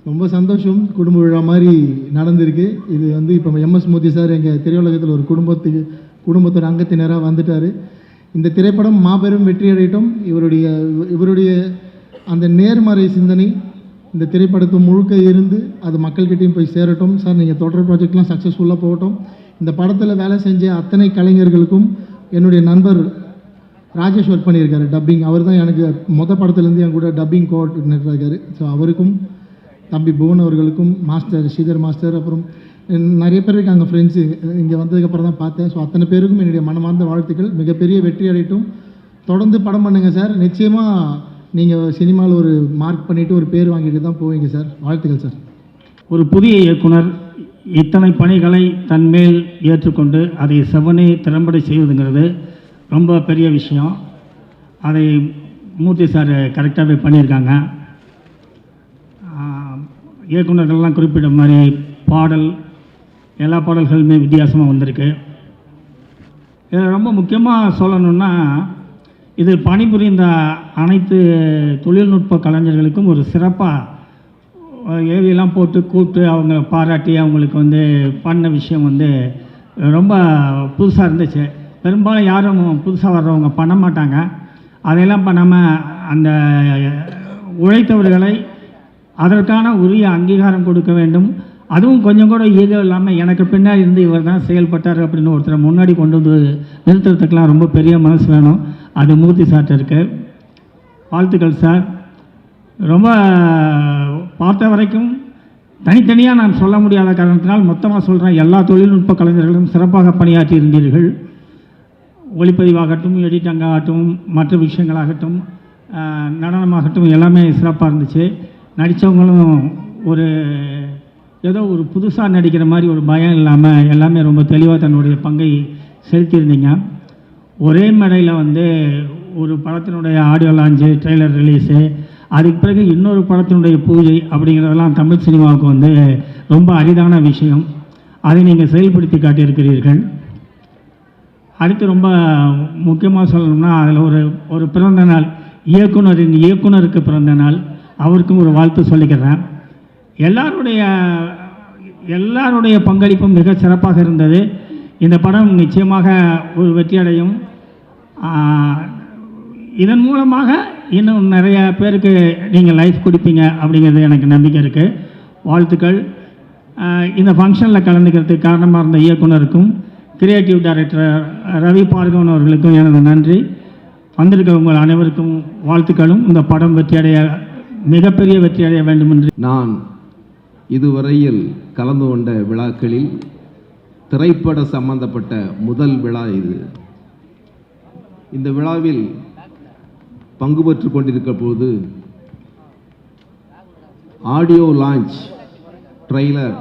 ரொம்ப சந்தோஷம், குடும்ப விழா மாதிரி நடந்திருக்கு. இது வந்து இப்போ MS மூர்த்தி சார் எங்கள் திரையுலகத்தில் ஒரு குடும்பத்தோட அங்கத்தினராக வந்துட்டார். இந்த திரைப்படம் மாபெரும் வெற்றி அடையட்டும். இவருடைய அந்த நேர்மறை சிந்தனை இந்த திரைப்படத்தை முழுக்க இருந்து அது மக்கள்கிட்டையும் போய் சேரட்டும் சார். நீங்கள் தொடர் ப்ராஜெக்ட்லாம் சக்ஸஸ்ஃபுல்லாக போகட்டும். இந்த படத்தில் வேலை செஞ்ச அத்தனை கலைஞர்களுக்கும் என்னுடைய நண்பர் ராஜேஷ் ஒர்க் பண்ணியிருக்காரு டப்பிங். அவர் தான் எனக்கு படத்துலேருந்து என் கூட டப்பிங் கோஆர்டினேட்டராக இருக்கார். ஸோ அவருக்கும், தம்பி புவன் அவர்களுக்கும், மாஸ்டர் ஸ்ரீதர் மாஸ்டர், அப்புறம் நிறைய பேர் இருக்காங்க ஃப்ரெண்ட்ஸு, இங்கே வந்ததுக்கப்புறம் தான் பார்த்தேன். ஸோ அத்தனை பேருக்கும் என்னுடைய மனமார்ந்த வாழ்த்துக்கள். மிகப்பெரிய வெற்றி அடையட்டும். தொடர்ந்து படம் பண்ணுங்கள் சார். நிச்சயமாக நீங்கள் சினிமாவில் ஒரு மார்க் பண்ணிவிட்டு ஒரு பேர் வாங்கிட்டு தான் போவீங்க சார். வாழ்த்துக்கள் சார். ஒரு புதிய இயக்குனர் இத்தனை பணிகளை தன்மேல் ஏற்றுக்கொண்டு அதை செவ்வனே திறம்பட செய்வதுங்கிறது ரொம்ப பெரிய விஷயம். அதை மூர்த்தி சார் கரெக்டாகவே பண்ணியிருக்காங்க. இயக்குநர்கள்லாம் குறிப்பிட்ட மாதிரி பாடல், எல்லா பாடல்களுமே வித்தியாசமாக வந்திருக்கு. இதில் ரொம்ப முக்கியமாக சொல்லணுன்னா, இது பணிபுரிந்த அனைத்து தொழில்நுட்ப கலைஞர்களுக்கும் ஒரு சிறப்பாக ஏவியெல்லாம் போட்டு கூப்பிட்டு அவங்கள பாராட்டி அவங்களுக்கு வந்து பண்ண விஷயம் வந்து ரொம்ப புதுசாக இருந்துச்சு. பெரும்பாலும் யாரும் புதுசாக வர்றவங்க பண்ண மாட்டாங்க. அதையெல்லாம் பண்ணாமல் அந்த உழைத்தவர்களை அதற்கான உரிய அங்கீகாரம் கொடுக்க வேண்டும். அதுவும் கொஞ்சம் கூட ஈகோ இல்லாமல் எனக்கு பின்னாடி இருந்து இவர் தான் செயல்பட்டார் அப்படின்னு ஒருத்தரை முன்னாடி கொண்டு வந்து நிறுத்துறதுக்கெலாம் ரொம்ப பெரிய மனசு வேணும். அது மூர்த்தி சார்ட்ட இருக்கு. வாழ்த்துக்கள் சார். ரொம்ப பார்த்த வரைக்கும் தனித்தனியாக நான் சொல்ல முடியாத காரணத்தினால் மொத்தமாக சொல்கிறேன். எல்லா தொழில்நுட்ப கலைஞர்களும் சிறப்பாக பணியாற்றி இருந்தீர்கள். ஒளிப்பதிவாகட்டும், எடிட்டிங்காகட்டும், மற்ற விஷயங்களாகட்டும், நடனமாகட்டும், எல்லாமே சிறப்பாக இருந்துச்சு. நடித்தவங்களும் ஏதோ ஒரு புதுசாக நடிக்கிற மாதிரி ஒரு பயம் இல்லாமல் எல்லாமே ரொம்ப தெளிவாக தன்னுடைய பங்கை செலுத்தியிருந்தீங்க. ஒரே மேடையில் வந்து ஒரு படத்தினுடைய ஆடியோ லான்ச்சு, ட்ரெய்லர் ரிலீஸு, அதுக்கு பிறகு இன்னொரு படத்தினுடைய பூஜை அப்படிங்கிறதெல்லாம் தமிழ் சினிமாவுக்கு வந்து ரொம்ப அரிதான விஷயம். அதை நீங்கள் செயல்படுத்தி காட்டியிருக்கிறீர்கள். அடுத்து ரொம்ப முக்கியமாக சொல்லணும்னா, அதில் ஒரு பிறந்த நாள், இயக்குனருக்கு பிறந்த நாள், அவருக்கும் ஒரு வாழ்த்து சொல்லிக்கிறேன். எல்லாருடைய பங்களிப்பும் மிக சிறப்பாக இருந்தது. இந்த படம் நிச்சயமாக ஒரு வெற்றியடையும். இதன் மூலமாக இன்னும் நிறைய பேருக்கு நீங்கள் லைஃப் கொடுப்பீங்க அப்படிங்கிறது எனக்கு நம்பிக்கை இருக்குது. வாழ்த்துக்கள். இந்த ஃபங்க்ஷனில் கலந்துக்கிறதுக்கு காரணமாக இருந்த இயக்குனருக்கும் கிரியேட்டிவ் டைரக்டர் ரவி பார்கவன் அவர்களுக்கும் எனது நன்றி. வந்திருக்க உங்கள் அனைவருக்கும் வாழ்த்துக்களும். இந்த படம் வெற்றியடைய மிகப்பெரிய வெற்றியடைய வேண்டும் என்று நான் இதுவரையில் கலந்து கொண்ட விழாக்களில் திரைப்பட சம்பந்தப்பட்ட முதல் விழா இது. இந்த விழாவில் பங்கு பெற்று கொண்டிருக்க போது ஆடியோ லான்ச், ட்ரெய்லர்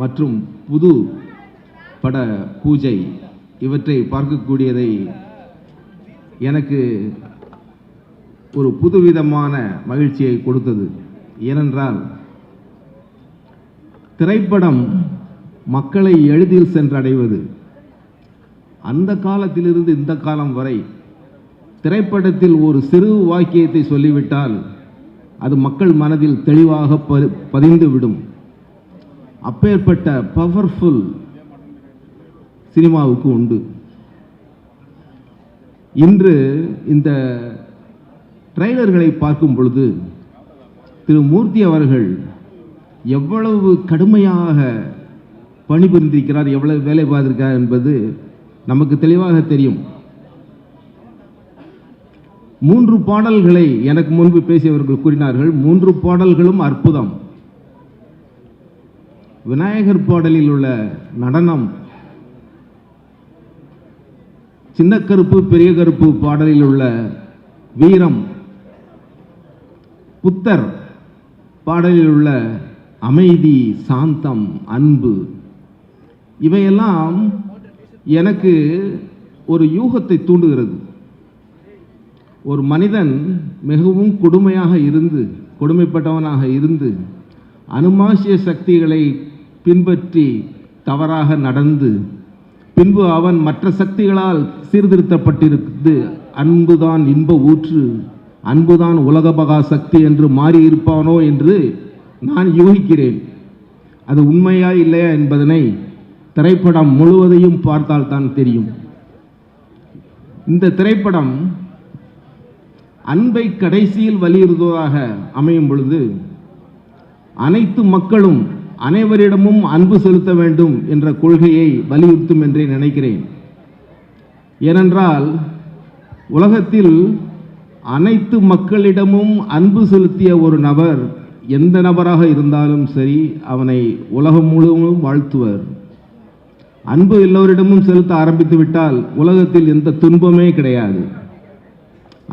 மற்றும் புது பட பூஜை இவற்றை பார்க்கக்கூடியதை எனக்கு ஒரு புதுவிதமான மகிழ்ச்சியை கொடுத்தது. ஏனென்றால் திரைப்படம் மக்களை எளிதில் சென்றடைவது. அந்த காலத்திலிருந்து இந்த காலம் வரை திரைப்படத்தில் ஒரு சிறு வாக்கியத்தை சொல்லிவிட்டால் அது மக்கள் மனதில் தெளிவாக பதிந்துவிடும். அப்பேற்பட்ட பவர்ஃபுல் சினிமாவுக்கு உண்டு. இன்று இந்த ட்ரெய்லர்களை பார்க்கும் பொழுது திரு மூர்த்தி அவர்கள் எவ்வளவு கடுமையாக பணிபுரிந்திருக்கிறார், எவ்வளவு வேலை பார்த்திருக்கிறார் என்பது நமக்கு தெளிவாக தெரியும். 3 பாடல்களை எனக்கு முன்பு பேசியவர்கள் கூறினார்கள். 3 பாடல்களும் அற்புதம். விநாயகர் பாடலில் உள்ள நடனம், சின்ன கருப்பு பெரிய கருப்பு பாடலில் உள்ள வீரம், புத்தர் பாடலில் உள்ள அமைதி, சாந்தம், அன்பு, இவையெல்லாம் எனக்கு ஒரு யூகத்தை தூண்டுகிறது. ஒரு மனிதன் மிகவும் கொடுமைப்பட்டவனாக இருந்து அனுமாசிய சக்திகளை பின்பற்றி தவறாக நடந்து பின்பு அவன் மற்ற சக்திகளால் சீர்திருத்தப்பட்டிருக்கு அன்புதான் இன்ப ஊற்று, அன்புதான் உலகபகா சக்தி என்று மாறியிருப்பானோ என்று நான் யூகிக்கிறேன். அது உண்மையா இல்லையா என்பதனை திரைப்படம் முழுவதையும் பார்த்தால் தான் தெரியும். இந்த திரைப்படம் அன்பை கடைசியில் வலியுறுத்துவதாக அமையும் பொழுது அனைத்து மக்களும் அனைவரிடமும் அன்பு செலுத்த வேண்டும் என்ற கொள்கையை வலியுறுத்தும் என்றே நினைக்கிறேன். ஏனென்றால் உலகத்தில் அனைத்து மக்களிடமும் அன்பு செலுத்திய ஒரு நபர் எந்த நபராக இருந்தாலும் சரி அவனை உலகம் முழுவதும் வாழ்த்துவர். அன்பு எல்லோரிடமும் செலுத்த ஆரம்பித்து விட்டால் உலகத்தில் எந்த துன்பமே கிடையாது.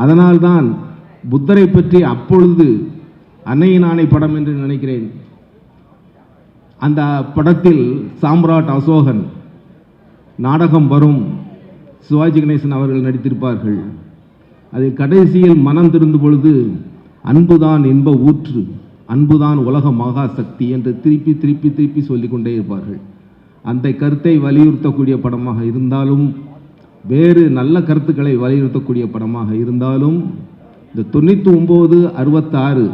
அதனால்தான் புத்தரை பற்றி அப்பொழுது அன்னையின் ஆணை படம் என்று நினைக்கிறேன், அந்த படத்தில் சாம்ராட் அசோகன் நாடகம் வரும், சிவாஜி கணேசன் அவர்கள் நடித்திருப்பார்கள். அதில் கடைசியில் மனம் திருந்தும் பொழுது அன்புதான் இன்ப ஊற்று, அன்புதான் உலக மகா சக்தி என்று திருப்பி திருப்பி திருப்பி சொல்லிக்கொண்டே இருப்பார்கள். அந்த கருத்தை வலியுறுத்தக்கூடிய படமாக இருந்தாலும் வேறு நல்ல கருத்துக்களை வலியுறுத்தக்கூடிய படமாக இருந்தாலும் இந்த 9966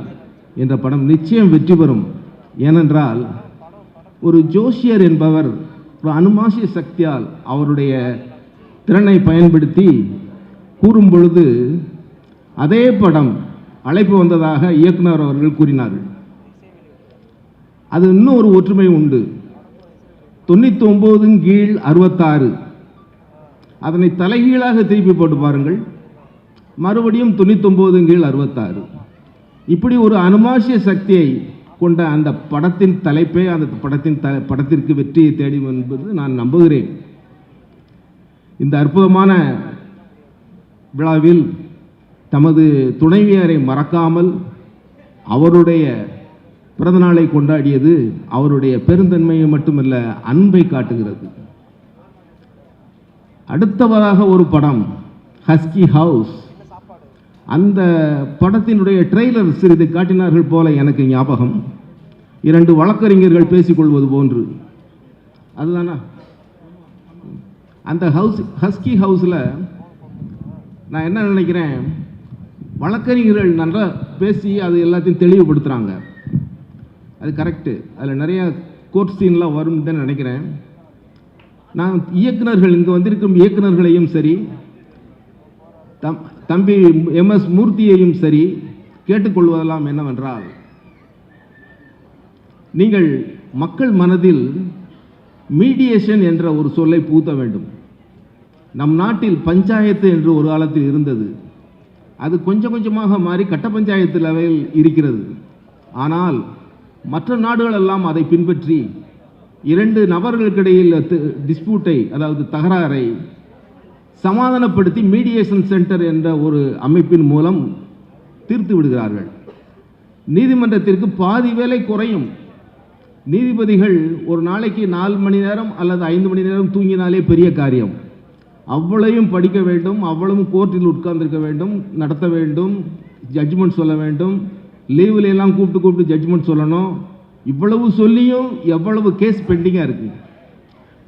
என்ற படம் நிச்சயம் வெற்றி பெறும். ஏனென்றால் ஒரு ஜோஷியர் என்பவர் ஒரு அனுமாசிய சக்தியால் அவருடைய திறனை பயன்படுத்தி கூறும் பொழுது அதே படம் அழைப்பு வந்ததாக இயக்குனர் அவர்கள் கூறினார்கள். அது இன்னும் ஒரு ஒற்றுமை உண்டு. 99/66 அதனை தலைகீழாக திருப்பி போட்டு பாருங்கள், மறுபடியும் 99/66. இப்படி ஒரு அனுமாசிய சக்தியை கொண்ட அந்த படத்தின் தலைப்பே அந்த படத்திற்கு வெற்றியை தேடும் என்பது நான் நம்புகிறேன். இந்த அற்புதமான விழாவில் தமது துணைவியரை மறக்காமல் அவருடைய பிறந்தநாளை கொண்டாடியது அவருடைய பெருந்தன்மையை மட்டுமல்ல அன்பை காட்டுகிறது. அடுத்தவராக ஒரு படம் ஹஸ்கி ஹவுஸ், அந்த படத்தினுடைய ட்ரெய்லர் சிறிது காட்டினார்கள் போல எனக்கு ஞாபகம். 2 வழக்கறிஞர்கள் பேசிக்கொள்வது போன்று. அதுதானா அந்த ஹஸ்கி ஹவுஸில் நான் என்ன நினைக்கிறேன், வழக்கறிஞர்கள் நல்லா பேசி அது எல்லாத்தையும் தெளிவுபடுத்துகிறாங்க, அது கரெக்டு. அதில் நிறைய கோர்ட் சீன்லாம் வரும்னு தான் நினைக்கிறேன். நான் இயக்குனர்கள் இங்கே வந்திருக்கும் இயக்குனர்களையும் சரி தம்பி MS மூர்த்தியையும் சரி கேட்டுக்கொள்வதெல்லாம் என்னவென்றால், நீங்கள் மக்கள் மனதில் மீடியேஷன் என்ற ஒரு சொல்லை புகுத்த வேண்டும். நம் நாட்டில் பஞ்சாயத்து என்று ஒரு காலத்தில் இருந்தது. அது கொஞ்சம் கொஞ்சமாக மாறி கட்ட பஞ்சாயத்து லெவலில் இருக்கிறது. ஆனால் மற்ற நாடுகளெல்லாம் அதை பின்பற்றி 2 நபர்களுக்கிடையில் டிஸ்பியூட்டை, அதாவது தகராறை சமாதானப்படுத்தி மீடியேஷன் சென்டர் என்ற ஒரு அமைப்பின் மூலம் தீர்த்து விடுகிறார்கள். நீதிமன்றத்திற்கு பாதி வேலை குறையும். நீதிபதிகள் ஒரு நாளைக்கு 4 மணி நேரம் அல்லது 5 மணி நேரம் தூங்கினாலே பெரிய காரியம். அவ்வளவையும் படிக்க வேண்டும், அவ்வளவும் கோர்ட்டில் உட்கார்ந்திருக்க வேண்டும், நடத்த வேண்டும், ஜட்ஜ்மெண்ட் சொல்ல வேண்டும், லீவில் எல்லாம் கூப்பிட்டு ஜட்ஜ்மெண்ட் சொல்லணும். இவ்வளவு சொல்லியும் எவ்வளவு கேஸ் பெண்டிங்காக இருக்குது.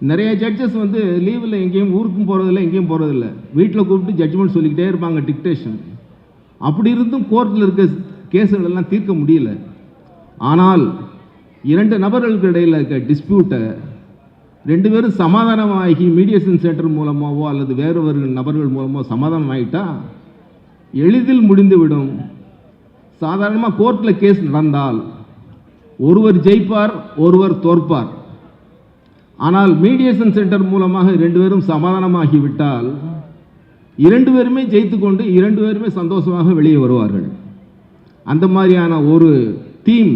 நிறைய ஜட்ஜஸ் வந்து லீவில் எங்கேயும் ஊருக்கும் போகிறதில்ல, எங்கேயும் போகிறதில்ல, வீட்டில் கூப்பிட்டு ஜட்ஜ்மெண்ட் சொல்லிக்கிட்டே இருப்பாங்க, டிக்டேஷன். அப்படி இருந்தும் கோர்ட்டில் இருக்க கேஸுகள் எல்லாம் தீர்க்க முடியல. ஆனால் 2 நபர்களுக்கு இடையில் இருக்க டிஸ்பியூட்டை 2 பேரும் சமாதானமாகி மீடியேஷன் சென்டர் மூலமாகவோ அல்லது வேறு நபர்கள் மூலமோ சமாதானம் ஆகிட்டா எளிதில் முடிந்துவிடும். சாதாரணமாக கோர்ட்டில் கேஸ் நடந்தால் ஒருவர் ஜெயிப்பார், ஒருவர் தோற்பார். ஆனால் மீடியேஷன் சென்டர் மூலமாக 2 பேரும் சமாதானமாகிவிட்டால் 2 பேருமே ஜெயித்து கொண்டு 2 பேருமே சந்தோஷமாக வெளியே வருவார்கள். அந்த மாதிரியான ஒரு தீம்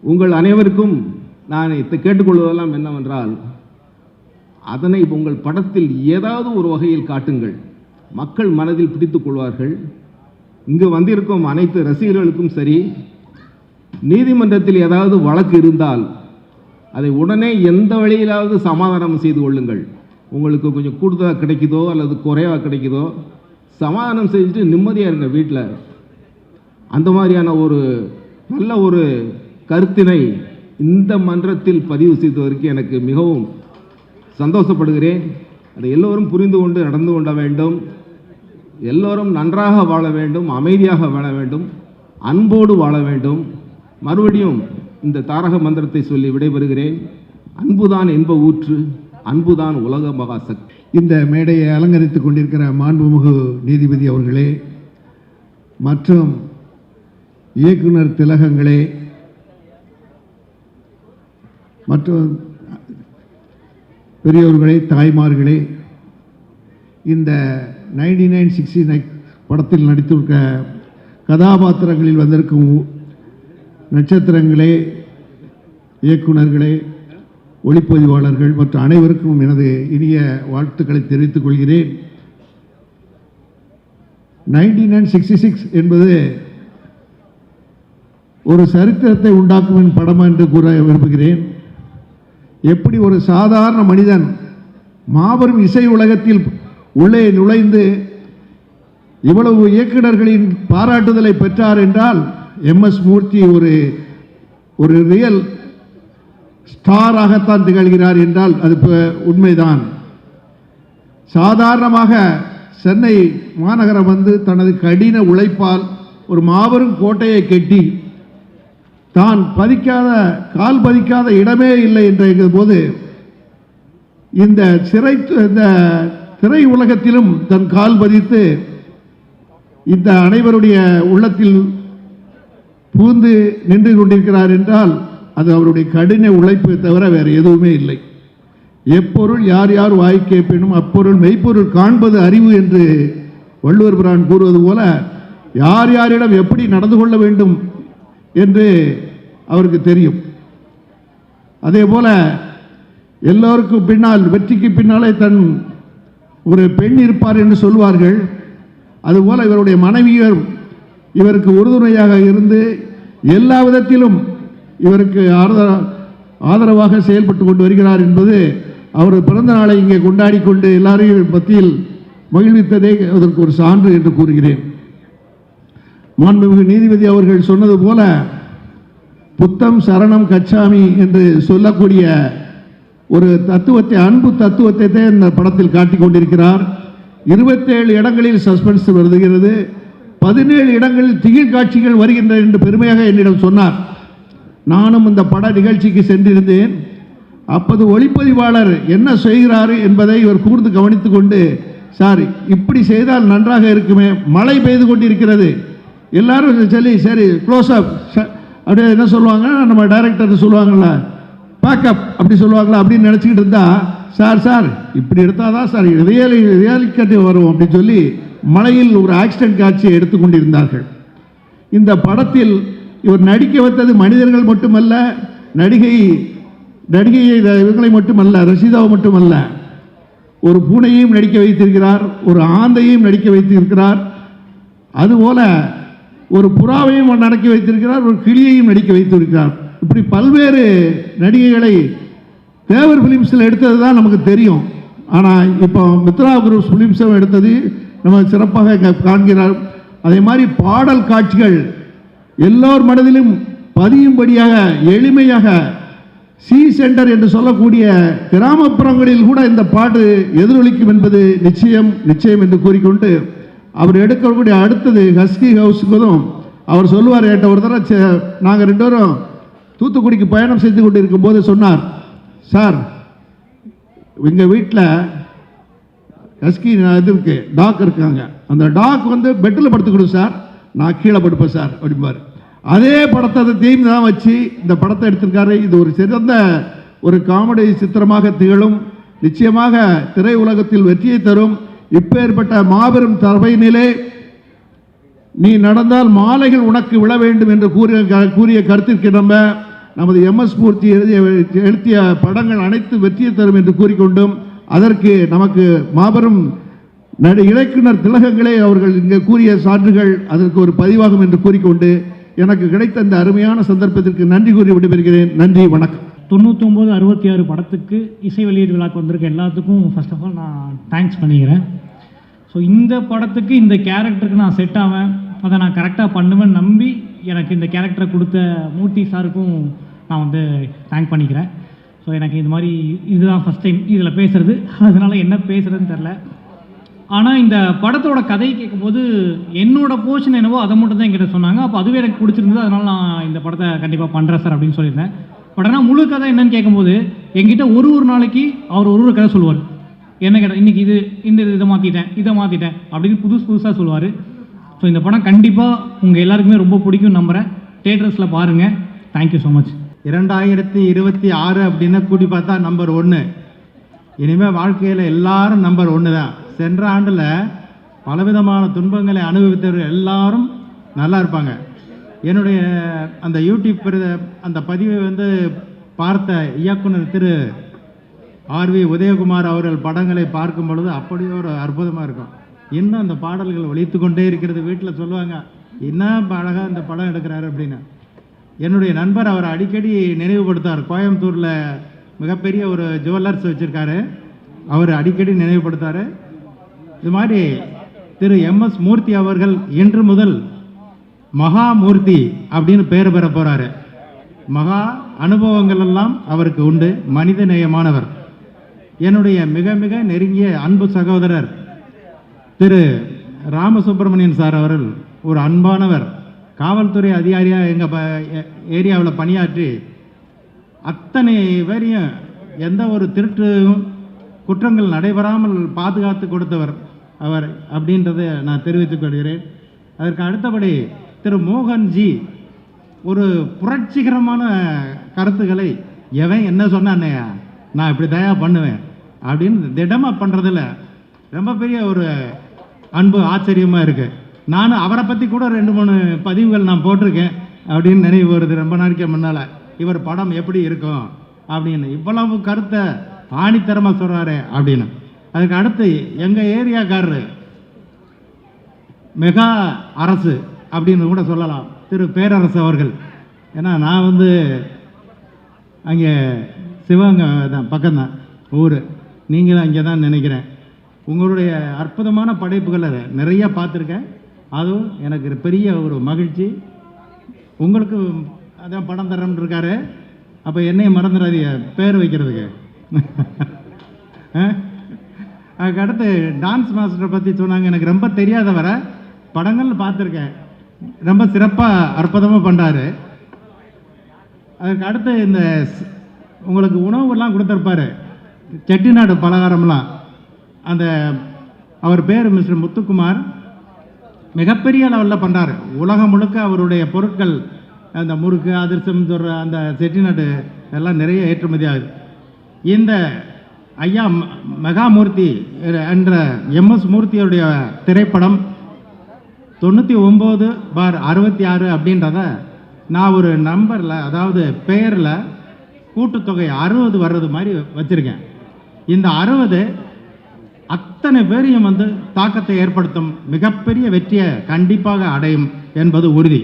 உங்கள் அனைவருக்கும் நான் கேட்டுக்கொள்வதெல்லாம் என்னவென்றால், அதனை உங்கள் படத்தில் ஏதாவது ஒரு வகையில் காட்டுங்கள். மக்கள் மனதில் பிடித்துக் கொள்வார்கள். இங்கு வந்திருக்கும் அனைத்து ரசிகர்களுக்கும் சரி, நீதிமன்றத்தில் ஏதாவது வழக்கு இருந்தால் அதை உடனே எந்த வழியிலாவது சமாதானம் செய்து கொள்ளுங்கள். உங்களுக்கு கொஞ்சம் கூடுதலாக கிடைக்குதோ அல்லது குறைவாக கிடைக்குதோ சமாதானம் செஞ்சுட்டு நிம்மதியாக இருங்க வீட்டில். அந்த மாதிரியான ஒரு நல்ல ஒரு கருத்தினை இந்த மன்றத்தில் பதிவு செய்ததற்கு எனக்கு மிகவும் சந்தோஷப்படுகிறேன். அதை எல்லோரும் புரிந்து கொண்டு நடந்து கொள்ள வேண்டும். எல்லோரும் நன்றாக வாழ வேண்டும், அமைதியாக வாழ வேண்டும், அன்போடு வாழ வேண்டும். மறுபடியும் இந்த தாரக மந்திரத்தை சொல்லி விடைபெறுகிறேன். அன்புதான் இன்ப ஊற்று, அன்புதான் உலக மகாசக்தி. இந்த மேடையை அலங்கரித்துக் கொண்டிருக்கிற மாண்புமிகு நீதிபதி அவர்களே, மற்றும் இயக்குனர் திலகங்களே, மற்றும் பெரியோர்களே, தாய்மார்களே, இந்த 9969 படத்தில் நடித்திருக்க கதாபாத்திரங்களில் வந்திருக்கும் நட்சத்திரங்களே, இயக்குனர்களே, ஒளிப்பதிவாளர்கள் மற்றும் அனைவருக்கும் எனது இனிய வாழ்த்துக்களை தெரிவித்துக் கொள்கிறேன். 9966 என்பது ஒரு சரித்திரத்தை உண்டாக்கும் படம் என்று கூற விரும்புகிறேன். எப்படி ஒரு சாதாரண மனிதன் மாபெரும் இசை உலகத்தில் உள்ளே நுழைந்து இவ்வளவு இயக்குநர்களின் பாராட்டுதலை பெற்றார் என்றால், MS மூர்த்தி ஒரு ரியல் ஸ்டாராகத்தான் திகழ்கிறார் என்றால் அது உண்மைதான். சாதாரணமாக சென்னை மாநகரம் வந்து தனது கடின உழைப்பால் ஒரு மாபெரும் கோட்டையை கட்டி தான் கால் பதிக்காத இடமே இல்லை என்ற போது இந்த திரை உலகத்திலும் தன் கால் பதித்து இந்த அனைவருடைய உள்ளத்தில் பூந்து நின்று கொண்டிருக்கிறார் என்றால் அது அவருடைய கடின உழைப்பை தவிர வேறு எதுவுமே இல்லை. எப்பொருள் யார் யார் வாய் கேட்பினும் அப்பொருள் மெய்ப்பொருள் காண்பது அறிவு என்று வள்ளுவர் பிரான் கூறுவது போல, யார் யாரிடம் எப்படி நடந்து கொள்ள வேண்டும் என்று அவருக்கு தெரியும். அதே போல எல்லோருக்கும் பின்னால், வெற்றிக்கு பின்னாலே தன் ஒரு பெண் இருப்பார் என்று சொல்வார்கள். அதுபோல இவருடைய மனைவியர் இவருக்கு உறுதுணையாக இருந்து எல்லா விதத்திலும் இவருக்கு ஆதரவாக செயல்பட்டு கொண்டு வருகிறார் என்பது அவரது பிறந்த நாளை இங்கே கொண்டாடி கொண்டு எல்லாரையும் மத்தியில் மகிழ்வித்ததே அதற்கு ஒரு சான்று என்று கூறுகிறேன். மாண்புமிகு நீதிபதி அவர்கள் சொன்னது போல, புத்தம் சரணம் கச்சாமி என்று சொல்லக்கூடிய ஒரு தத்துவத்தை, அன்பு தத்துவத்தை தான் இந்த படத்தில் காட்டிக் கொண்டிருக்கிறார். 27 இடங்களில் சஸ்பென்ஸ் வருகிறது, 17 இடங்களில் திகில் காட்சிகள் வருகின்றன என்று பெருமையாக என்னிடம் சொன்னார். நானும் இந்த பட நிகழ்ச்சிக்கு சென்றிருந்தேன். அப்போது ஒளிப்பதிவாளர் என்ன செய்கிறார் என்பதை இவர் கூர்ந்து கவனித்துக் கொண்டு சார் இப்படி செய்தால் நன்றாக இருக்குமே, மழை பெய்து கொண்டிருக்கிறது, எல்லாரும் சொல்லி சரி க்ளோஸ் அப் அப்படியே என்ன சொல்லுவாங்க, நம்ம டைரக்டர் சொல்லுவாங்கள்ல பேக்கப் அப்படி சொல்லுவாங்களா அப்படின்னு நினச்சிக்கிட்டு இருந்தா, சார் இப்படி எடுத்தால் தான் சார் ரியாலிட்டி வரும் அப்படின்னு சொல்லி மழையில் ஒரு ஆக்சிடென்ட் காட்சியை எடுத்துக்கொண்டிருந்தார்கள். இந்த படத்தில் இவர் நடிக்க வைத்தது மனிதர்கள் மட்டுமல்ல, நடிகையை இவங்களை மட்டுமல்ல, ரஷீதாவை மட்டுமல்ல, ஒரு பூனையையும் நடிக்க வைத்திருக்கிறார், ஒரு ஆந்தையும் நடிக்க வைத்திருக்கிறார், அதுபோல ஒரு புறாவையும் நடிக்க வைத்திருக்கிறார், ஒரு கிளியையும் நடிக்க வைத்திருக்கிறார். இப்படி பல்வேறு நடிகைகளை தேவர் ஃபிலிம்ஸில் எடுத்தது தான் நமக்கு தெரியும். ஆனால் இப்போ மித்ரா குரூப்ஸ் ஃபிலிம்ஸும் எடுத்தது நம்ம சிறப்பாக காண்கிறார். அதே மாதிரி பாடல் காட்சிகள் எல்லோர் மனதிலும் பதியும்படியாக எளிமையாக சி சென்டர் என்று சொல்லக்கூடிய கிராமப்புறங்களில் கூட இந்த பாட்டு எதிரொலிக்கும் என்பது நிச்சயம் என்று கூறிக்கொண்டு, அவர் எடுக்கக்கூடிய அடுத்தது ஹஸ்கி ஹவுஸுக்கும் அவர் சொல்லுவார், என்கிட்ட ஒரு தடவை நாங்கள் 2 பேரும் தூத்துக்குடிக்கு பயணம் செய்து கொண்டு இருக்கும்போது சொன்னார், சார் எங்கள் வீட்டில் ஹஸ்கி இது இருக்கு, டாக் இருக்காங்க, அந்த டாக் வந்து பெட்டில் படுத்துக்கணும் சார், நான் கீழே படுப்பேன் சார் அப்படிம்பார். அதே படத்தை அந்த தீம் தான் வச்சு இந்த படத்தை எடுத்திருக்காரு. இது ஒரு சிறந்த ஒரு காமெடி சித்திரமாக திகழும், நிச்சயமாக திரையுலகத்தில் வெற்றியை தரும். இப்பேற்பட்ட மாபெரும் சபையினிலே நீ நடந்தால் மாலைகள் உனக்கு விழ வேண்டும் என்று கூறிய கருத்திற்கு நமது எம்எஸ் மூர்த்தி எழுதிய படங்கள் அனைத்து வெற்றியை தரும் என்று கூறிக்கொண்டும், அதற்கு நமக்கு மாபெரும் இலக்குனர் திலகங்களே அவர்கள் இங்கே கூறிய சான்றுகள் அதற்கு ஒரு பதிவாகும் என்று கூறிக்கொண்டு, எனக்கு கிடைத்த இந்த அருமையான சந்தர்ப்பத்திற்கு நன்றி கூறி விடைபெறுகிறேன். நன்றி, வணக்கம். 99, 66 படத்துக்கு இசை வெளியீடு விழாக்கு வந்திருக்க எல்லாத்துக்கும் ஃபர்ஸ்ட் ஆஃப் ஆல் நான் தேங்க்ஸ் பண்ணிக்கிறேன். ஸோ இந்த படத்துக்கு இந்த கேரக்டருக்கு நான் செட் ஆவேன், அதை நான் கரெக்டாக பண்ணுவேன் நம்பி எனக்கு இந்த கேரக்டரை கொடுத்த மூர்த்தி சாருக்கும் நான் வந்து தேங்க் பண்ணிக்கிறேன். ஸோ எனக்கு இது மாதிரி இதுதான் ஃபஸ்ட் டைம் இதில் பேசுகிறது, அதனால் என்ன பேசுகிறதுன்னு தெரில. ஆனால் இந்த படத்தோட கதை கேட்கும்போது என்னோடய போர்ஷன் என்னவோ அதை மட்டும் தான் என்கிட்ட சொன்னாங்க. அப்போ அதுவே எனக்கு பிடிச்சிருந்தது, அதனால் நான் இந்த படத்தை கண்டிப்பாக பண்ணுறேன் சார் அப்படின்னு சொல்லியிருந்தேன். பட் ஆனால் முழு கதை என்னன்னு கேட்கும்போது என்கிட்ட ஒரு நாளைக்கு அவர் ஒரு கதை சொல்லுவார். என்ன கேட்டால் இன்றைக்கி இதை மாற்றிட்டேன் அப்படின்னு புதுசாக சொல்லுவார். ஸோ இந்த படம் கண்டிப்பாக உங்கள் எல்லாருக்குமே ரொம்ப பிடிக்கும் நம்புகிறேன். தியேட்டர்ஸில் பாருங்கள். Thank you so much. 2026 அப்படின்னு கூட்டி பார்த்தா நம்பர் 1. இனிமேல் வாழ்க்கையில் எல்லாரும் நம்பர் 1 தான். சென்ற ஆண்டில் பலவிதமான துன்பங்களை அனுபவித்தவர்கள் எல்லாரும் நல்லா இருப்பாங்க. என்னுடைய அந்த யூடியூப் அந்த பதிவை வந்து பார்த்த இயக்குனர் திரு ஆர்வி உதயகுமார் அவர்கள் படங்களை பார்க்கும் பொழுது அப்படியே ஒரு அற்புதமாக இருக்கும். இன்னும் அந்த பாடல்கள் ஒலித்து கொண்டே இருக்கிறது. வீட்டில் சொல்லுவாங்க, என்ன அழகாக இந்த படம் எடுக்கிறாரு அப்படின்னு. என்னுடைய நண்பர் அவர் அடிக்கடி நினைவுபடுத்தார். கோயம்புத்தூரில் மிகப்பெரிய ஒரு ஜுவல்லர்ஸ் வச்சுருக்காரு, அவர் அடிக்கடி நினைவுபடுத்தார். இது மாதிரி திரு எம்எஸ் மூர்த்தி அவர்கள் இன்று முதல் மகாமூர்த்தி அப்படின்னு பேர் பெற போகிறாரு. மகா அனுபவங்கள் எல்லாம் அவருக்கு உண்டு, மனித நேயமானவர். என்னுடைய மிக மிக நெருங்கிய அன்பு சகோதரர் திரு ராமசுப்ரமணியன் சார் அவர்கள் ஒரு அன்பானவர். காவல்துறை அதிகாரியாக எங்கள் ஏரியாவில் பணியாற்றி அத்தனை பேரையும் எந்த ஒரு திருட்டு குற்றங்கள் நடைபெறாமல் பாதுகாத்து கொடுத்தவர் அவர் அப்படின்றத நான் தெரிவித்துக் கொள்கிறேன். அதற்கு அடுத்தபடி திரு மோகன்ஜி ஒரு புரட்சிகரமான கருத்துக்களை எவன் என்ன சொன்னானே நான் இப்படி தயா பண்ணுவேன் அப்படின்னு திடமாக பண்ணுறதில் ரொம்ப பெரிய ஒரு அன்பு ஆச்சரியமாக இருக்குது. நானும் அவரை பற்றி கூட 2-3 பதிவுகள் நான் போட்டிருக்கேன் அப்படின்னு நினைவு வருது ரொம்ப நாளைக்கு முன்னால். இவர் படம் எப்படி இருக்கும் அப்படின்னு இவ்வளவு கருத்தை ஆணித்தரமாக சொல்கிறாரு அப்படின்னு. அதுக்கு அடுத்து எங்கள் ஏரியாக்காரரு மெகா அரசு அப்படின்னு கூட சொல்லலாம் திரு பேரரசு அவர்கள். ஏன்னா நான் வந்து அங்கே சிவகங்கை தான் பக்கம்தான் ஊர், நீங்களும் அங்கே தான் நினைக்கிறேன். உங்களுடைய அற்புதமான படைப்புகளை நிறைய பார்த்துருக்கேன், அதுவும் எனக்கு பெரிய ஒரு மகிழ்ச்சி. உங்களுக்கு அதான் படம் தரம்னு இருக்காரு, அப்போ என்னையும் மறந்துடாதீங்க பேர் வைக்கிறதுக்கு. அதுக்கு அடுத்து டான்ஸ் மாஸ்டரை பற்றி சொன்னாங்க. எனக்கு ரொம்ப தெரியாதவரை படங்கள் பார்த்துருக்கேன், ரொம்ப சிறப்பாக அற்புதமாக பண்ணுறாரு. அதுக்கு அடுத்து இந்த உங்களுக்கு உணவுலாம் கொடுத்துருப்பாரு, செட்டிநாடு பலகாரம்லாம். அந்த அவர் பேர் மிஸ்டர் முத்துக்குமார். மிகப்பெரிய லெவலில் பண்ணுறாரு. உலகம் முழுக்க அவருடைய பொருட்கள், அந்த முறுக்கு, அதிர்சம் சொல்கிற அந்த செட்டிநாடு எல்லாம் நிறைய ஏற்றுமதி ஆகுது. இந்த ஐயா மெகாமூர்த்தி என்ற எம்எஸ் மூர்த்தியுடைய திரைப்படம் 99/66 அப்படின்றத நான் ஒரு நம்பரில், அதாவது பெயரில் கூட்டுத்தொகை 60 வர்றது மாதிரி வச்சுருக்கேன். இந்த 60 அத்தனை பேரையும் வந்து தாக்கத்தை ஏற்படுத்தும், மிகப்பெரிய வெற்றியை கண்டிப்பாக அடையும் என்பது உறுதி.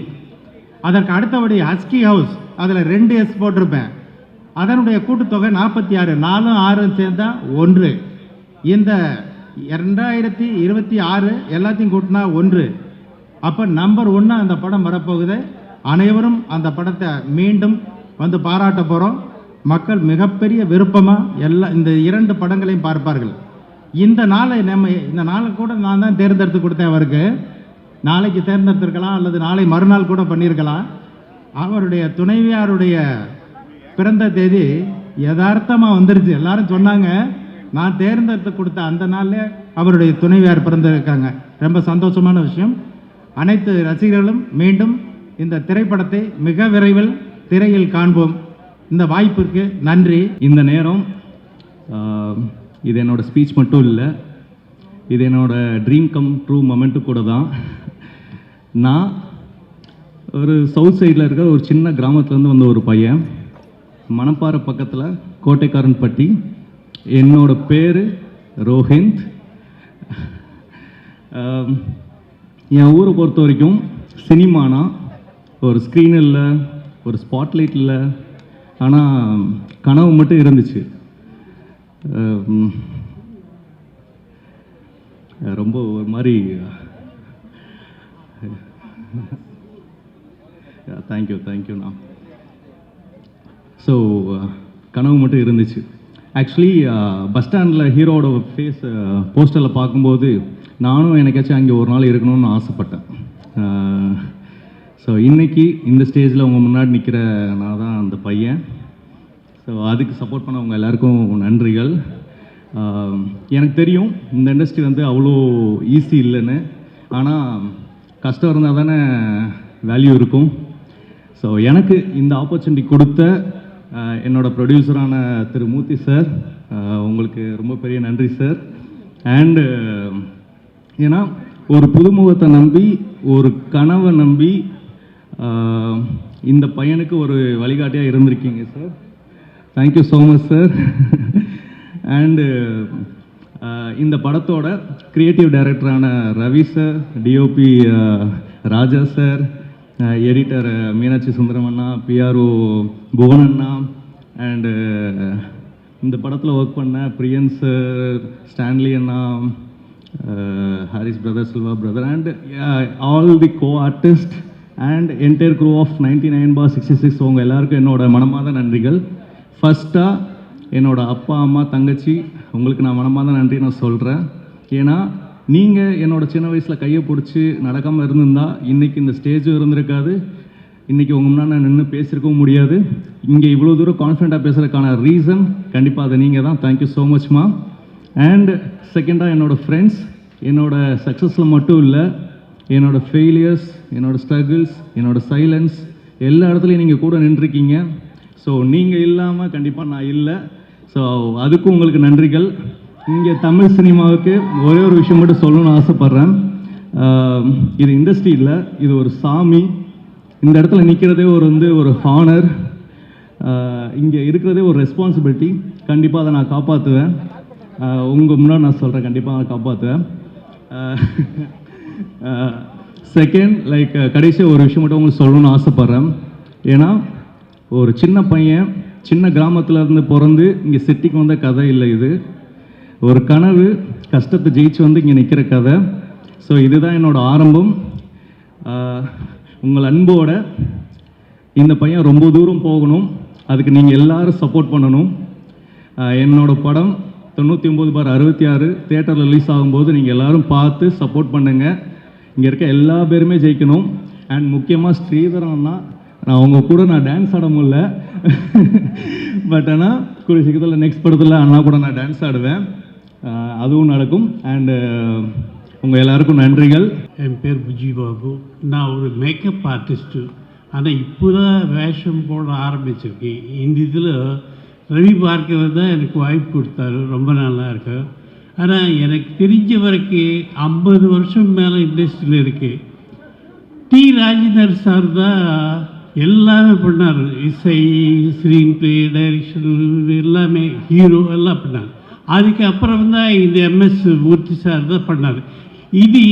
அதற்கு அடுத்தபடி ஹஸ்கி ஹவுஸ், அதில் 2 எஸ் போட்டிருப்பேன். அதனுடைய கூட்டுத்தொகை 46, 4 6 சேர்ந்தா 1. இந்த 2026 எல்லாத்தையும் கூட்டினா 1. அப்போ நம்பர் 1 அந்த படம் வரப்போகுது. அனைவரும் அந்த படத்தை மீண்டும் வந்து பாராட்ட போகிறோம். மக்கள் மிகப்பெரிய விருப்பமாக இந்த 2 படங்களையும் பார்ப்பார்கள். இந்த நாளை கூட நான் தான் தேர்ந்தெடுத்து கொடுத்தேன் அவருக்கு. நாளைக்கு தேர்ந்தெடுத்திருக்கலாம் அல்லது நாளை மறுநாள் கூட பண்ணியிருக்கலாம். அவருடைய துணைவியாருடைய பிறந்த தேதி யதார்த்தமாக வந்துருச்சு. எல்லாரும் சொன்னாங்க, நான் தேர்ந்தெடுத்து கொடுத்த அந்த நாளில் அவருடைய துணைவியார் பிறந்திருக்காங்க. ரொம்ப சந்தோஷமான விஷயம். அனைத்து ரசிகர்களும் மீண்டும் இந்த திரைப்படத்தை மிக விரைவில் திரையில் காண்போம். இந்த வாய்ப்பிற்கு நன்றி. இந்த நேரம் இது என்னோட ஸ்பீச் மட்டும் இல்லை, இது என்னோட ட்ரீம் கம் ட்ரூ மொமெண்ட்டு கூட தான். நான் ஒரு சவுத் சைடில் இருக்கிற ஒரு சின்ன கிராமத்துலேருந்து வந்த ஒரு பையன். மணப்பாறை பக்கத்தில் கோட்டைக்காரன்பட்டி. என்னோட பேர் ரோஹிந்த். என் ஊரை பொறுத்த வரைக்கும் சினிமானா ஒரு ஸ்க்ரீன் இல்லை, ஒரு ஸ்பாட்லைட் இல்லை, ஆனால் கனவு மட்டும் இருந்துச்சு. ரொம்ப ஒரு மாதிரி தேங்க்யூண்ணா. ஸோ கனவு மட்டும் இருந்துச்சு. ஆக்சுவலி பஸ் ஸ்டாண்டில் ஹீரோட ஃபேஸ் போஸ்டரில் பார்க்கும்போது நானும் எனக்காச்சும் அங்கே ஒரு நாள் இருக்கணும்னு ஆசைப்பட்டேன். ஸோ இன்றைக்கி இந்த ஸ்டேஜில் உங்கள் முன்னாடி நிற்கிற நான் தான் அந்த பையன். ஸோ அதுக்கு சப்போர்ட் பண்ணவங்க எல்லாருக்கும் நன்றிகள். எனக்கு தெரியும் இந்த இண்டஸ்ட்ரி வந்து அவ்வளோ ஈஸி இல்லைன்னு, ஆனால் கஷ்டம் இருந்தால் தானே வேல்யூ இருக்கும். ஸோ எனக்கு இந்த ஆப்பர்ச்சுனிட்டி கொடுத்த என்னோட ப்ரொடியூசரான திரு மூர்த்தி சார், உங்களுக்கு ரொம்ப பெரிய நன்றி சார். அண்டு ஏன்னா ஒரு புதுமுகத்தை நம்பி, ஒரு கனவை நம்பி இந்த பையனுக்கு ஒரு வழிகாட்டியாக இருந்திருக்கீங்க sir. Thank you so much sir. And இந்த படத்தோட கிரியேட்டிவ் டைரக்டரான Ravi sir, DOP Raja sir, editor Meenakshi Sundaram அண்ணா, பிஆர்ஓ புவன் அண்ணா, அண்டு இந்த படத்தில் ஒர்க் பண்ண பிரியன் சார், ஸ்டான்லி அண்ணா, Harris brother, Silva brother, and all the co artist and entire crew of 99/66 உங்க எல்லாருக்கும் என்னோட மனமார்ந்த நன்றிகள். ஃபஸ்ட்டாக என்னோட அப்பா, அம்மா, தங்கச்சி, உங்களுக்கு நான் மனமார்ந்த நன்றி நான் சொல்கிறேன். ஏன்னா நீங்கள் என்னோட சின்ன வயசில் கையை பிடிச்சி நடக்காமல் இருந்திருந்தா இன்றைக்கி இந்த ஸ்டேஜும் இருந்திருக்காது, இன்றைக்கி உங்கள் முன்னாடி நான் நின்று பேசியிருக்கவும் முடியாது. இங்கே இவ்வளோ தூரம் கான்ஃபிடண்ட்டாக பேசுகிறதுக்கான ரீசன் கண்டிப்பாக அதை நீங்கள் தான். Thank you so மச்மா. அண்ட் செகண்டாக என்னோடய ஃப்ரெண்ட்ஸ், என்னோட சக்ஸஸில் மட்டும் இல்லை, என்னோட ஃபெயிலியர்ஸ், என்னோட ஸ்ட்ரகிள்ஸ், என்னோட சைலன்ஸ், எல்லா இடத்துலையும் நீங்கள் கூட நின்றுருக்கீங்க. ஸோ நீங்கள் இல்லாமல் கண்டிப்பாக நான் இல்லை. ஸோ அதுக்கும் உங்களுக்கு நன்றிகள். இங்கே தமிழ் சினிமாவுக்கு ஒரே ஒரு விஷயம் மட்டும் சொல்லணும்னு ஆசைப்பட்றேன். இது இண்டஸ்ட்ரி இல்லை, இது ஒரு சாமி. இந்த இடத்துல நிற்கிறதே ஒரு ஹானர், இங்கே இருக்கிறதே ஒரு ரெஸ்பான்சிபிலிட்டி. கண்டிப்பாக அதை நான் காப்பாற்றுவேன். உங்கள் முன்னாடி நான் சொல்கிறேன், கண்டிப்பாக நான் காப்பாற்றுவேன். செகண்ட், கடைசியாக ஒரு விஷயம் மட்டும் உங்களுக்கு சொல்லணும்னு ஆசைப்பட்றேன். ஏன்னா ஒரு சின்ன பையன் சின்ன கிராமத்தில் இருந்து பிறந்து இங்கே சிட்டிக்கு வந்த கதை இல்லை. இது ஒரு கனவு, கஷ்டத்தை ஜெயிச்சு வந்து இங்கே நிற்கிற கதை. ஸோ இதுதான் என்னோட ஆரம்பம். உங்கள் அன்போட இந்த பையன் ரொம்ப தூரம் போகணும், அதுக்கு நீங்கள் எல்லாரும் சப்போர்ட் பண்ணணும். என்னோடய படம் 99/66 தியேட்டரில் ரிலீஸ் ஆகும்போது நீங்கள் எல்லோரும் பார்த்து சப்போர்ட் பண்ணுங்கள். இங்கே இருக்க எல்லா பேருமே ஜெயிக்கணும். அண்ட் முக்கியமாக ஸ்ரீதரன்னா, நான் அவங்க கூட நான் டான்ஸ் ஆட முடியல, பட் ஆனால் கூடிய சீக்கிரத்தில் நெக்ஸ்ட் படத்தில் அண்ணா கூட நான் டான்ஸ் ஆடுவேன். அதுவும் நடக்கும். அண்டு உங்கள் எல்லாருக்கும் நன்றிகள். என் பேர் புஜி பாபு. நான் ஒரு மேக்கப் ஆர்டிஸ்ட்டு. ஆனால் இப்போ தான் வேஷம் போட ஆரம்பிச்சிருக்கேன். இந்த இதில் ரவி பார்க்கவர் தான் எனக்கு வாய்ப்பு கொடுத்தாரு. ரொம்ப நல்லா இருக்கு. ஆனால் எனக்கு தெரிஞ்ச வரைக்கும் 50 வருஷம் மேலே இண்டஸ்ட்ரியில் இருக்குது. டி ராஜேந்தர் சார் தான் எல்லாமே பண்ணார். இசை, ஸ்க்ரீன் பிளே, டைரக்ஷன், எல்லாமே ஹீரோ எல்லாம் பண்ணார். அதுக்கப்புறம் தான் இந்த எம்எஸ் மூர்த்தி சார் தான் பண்ணார். இது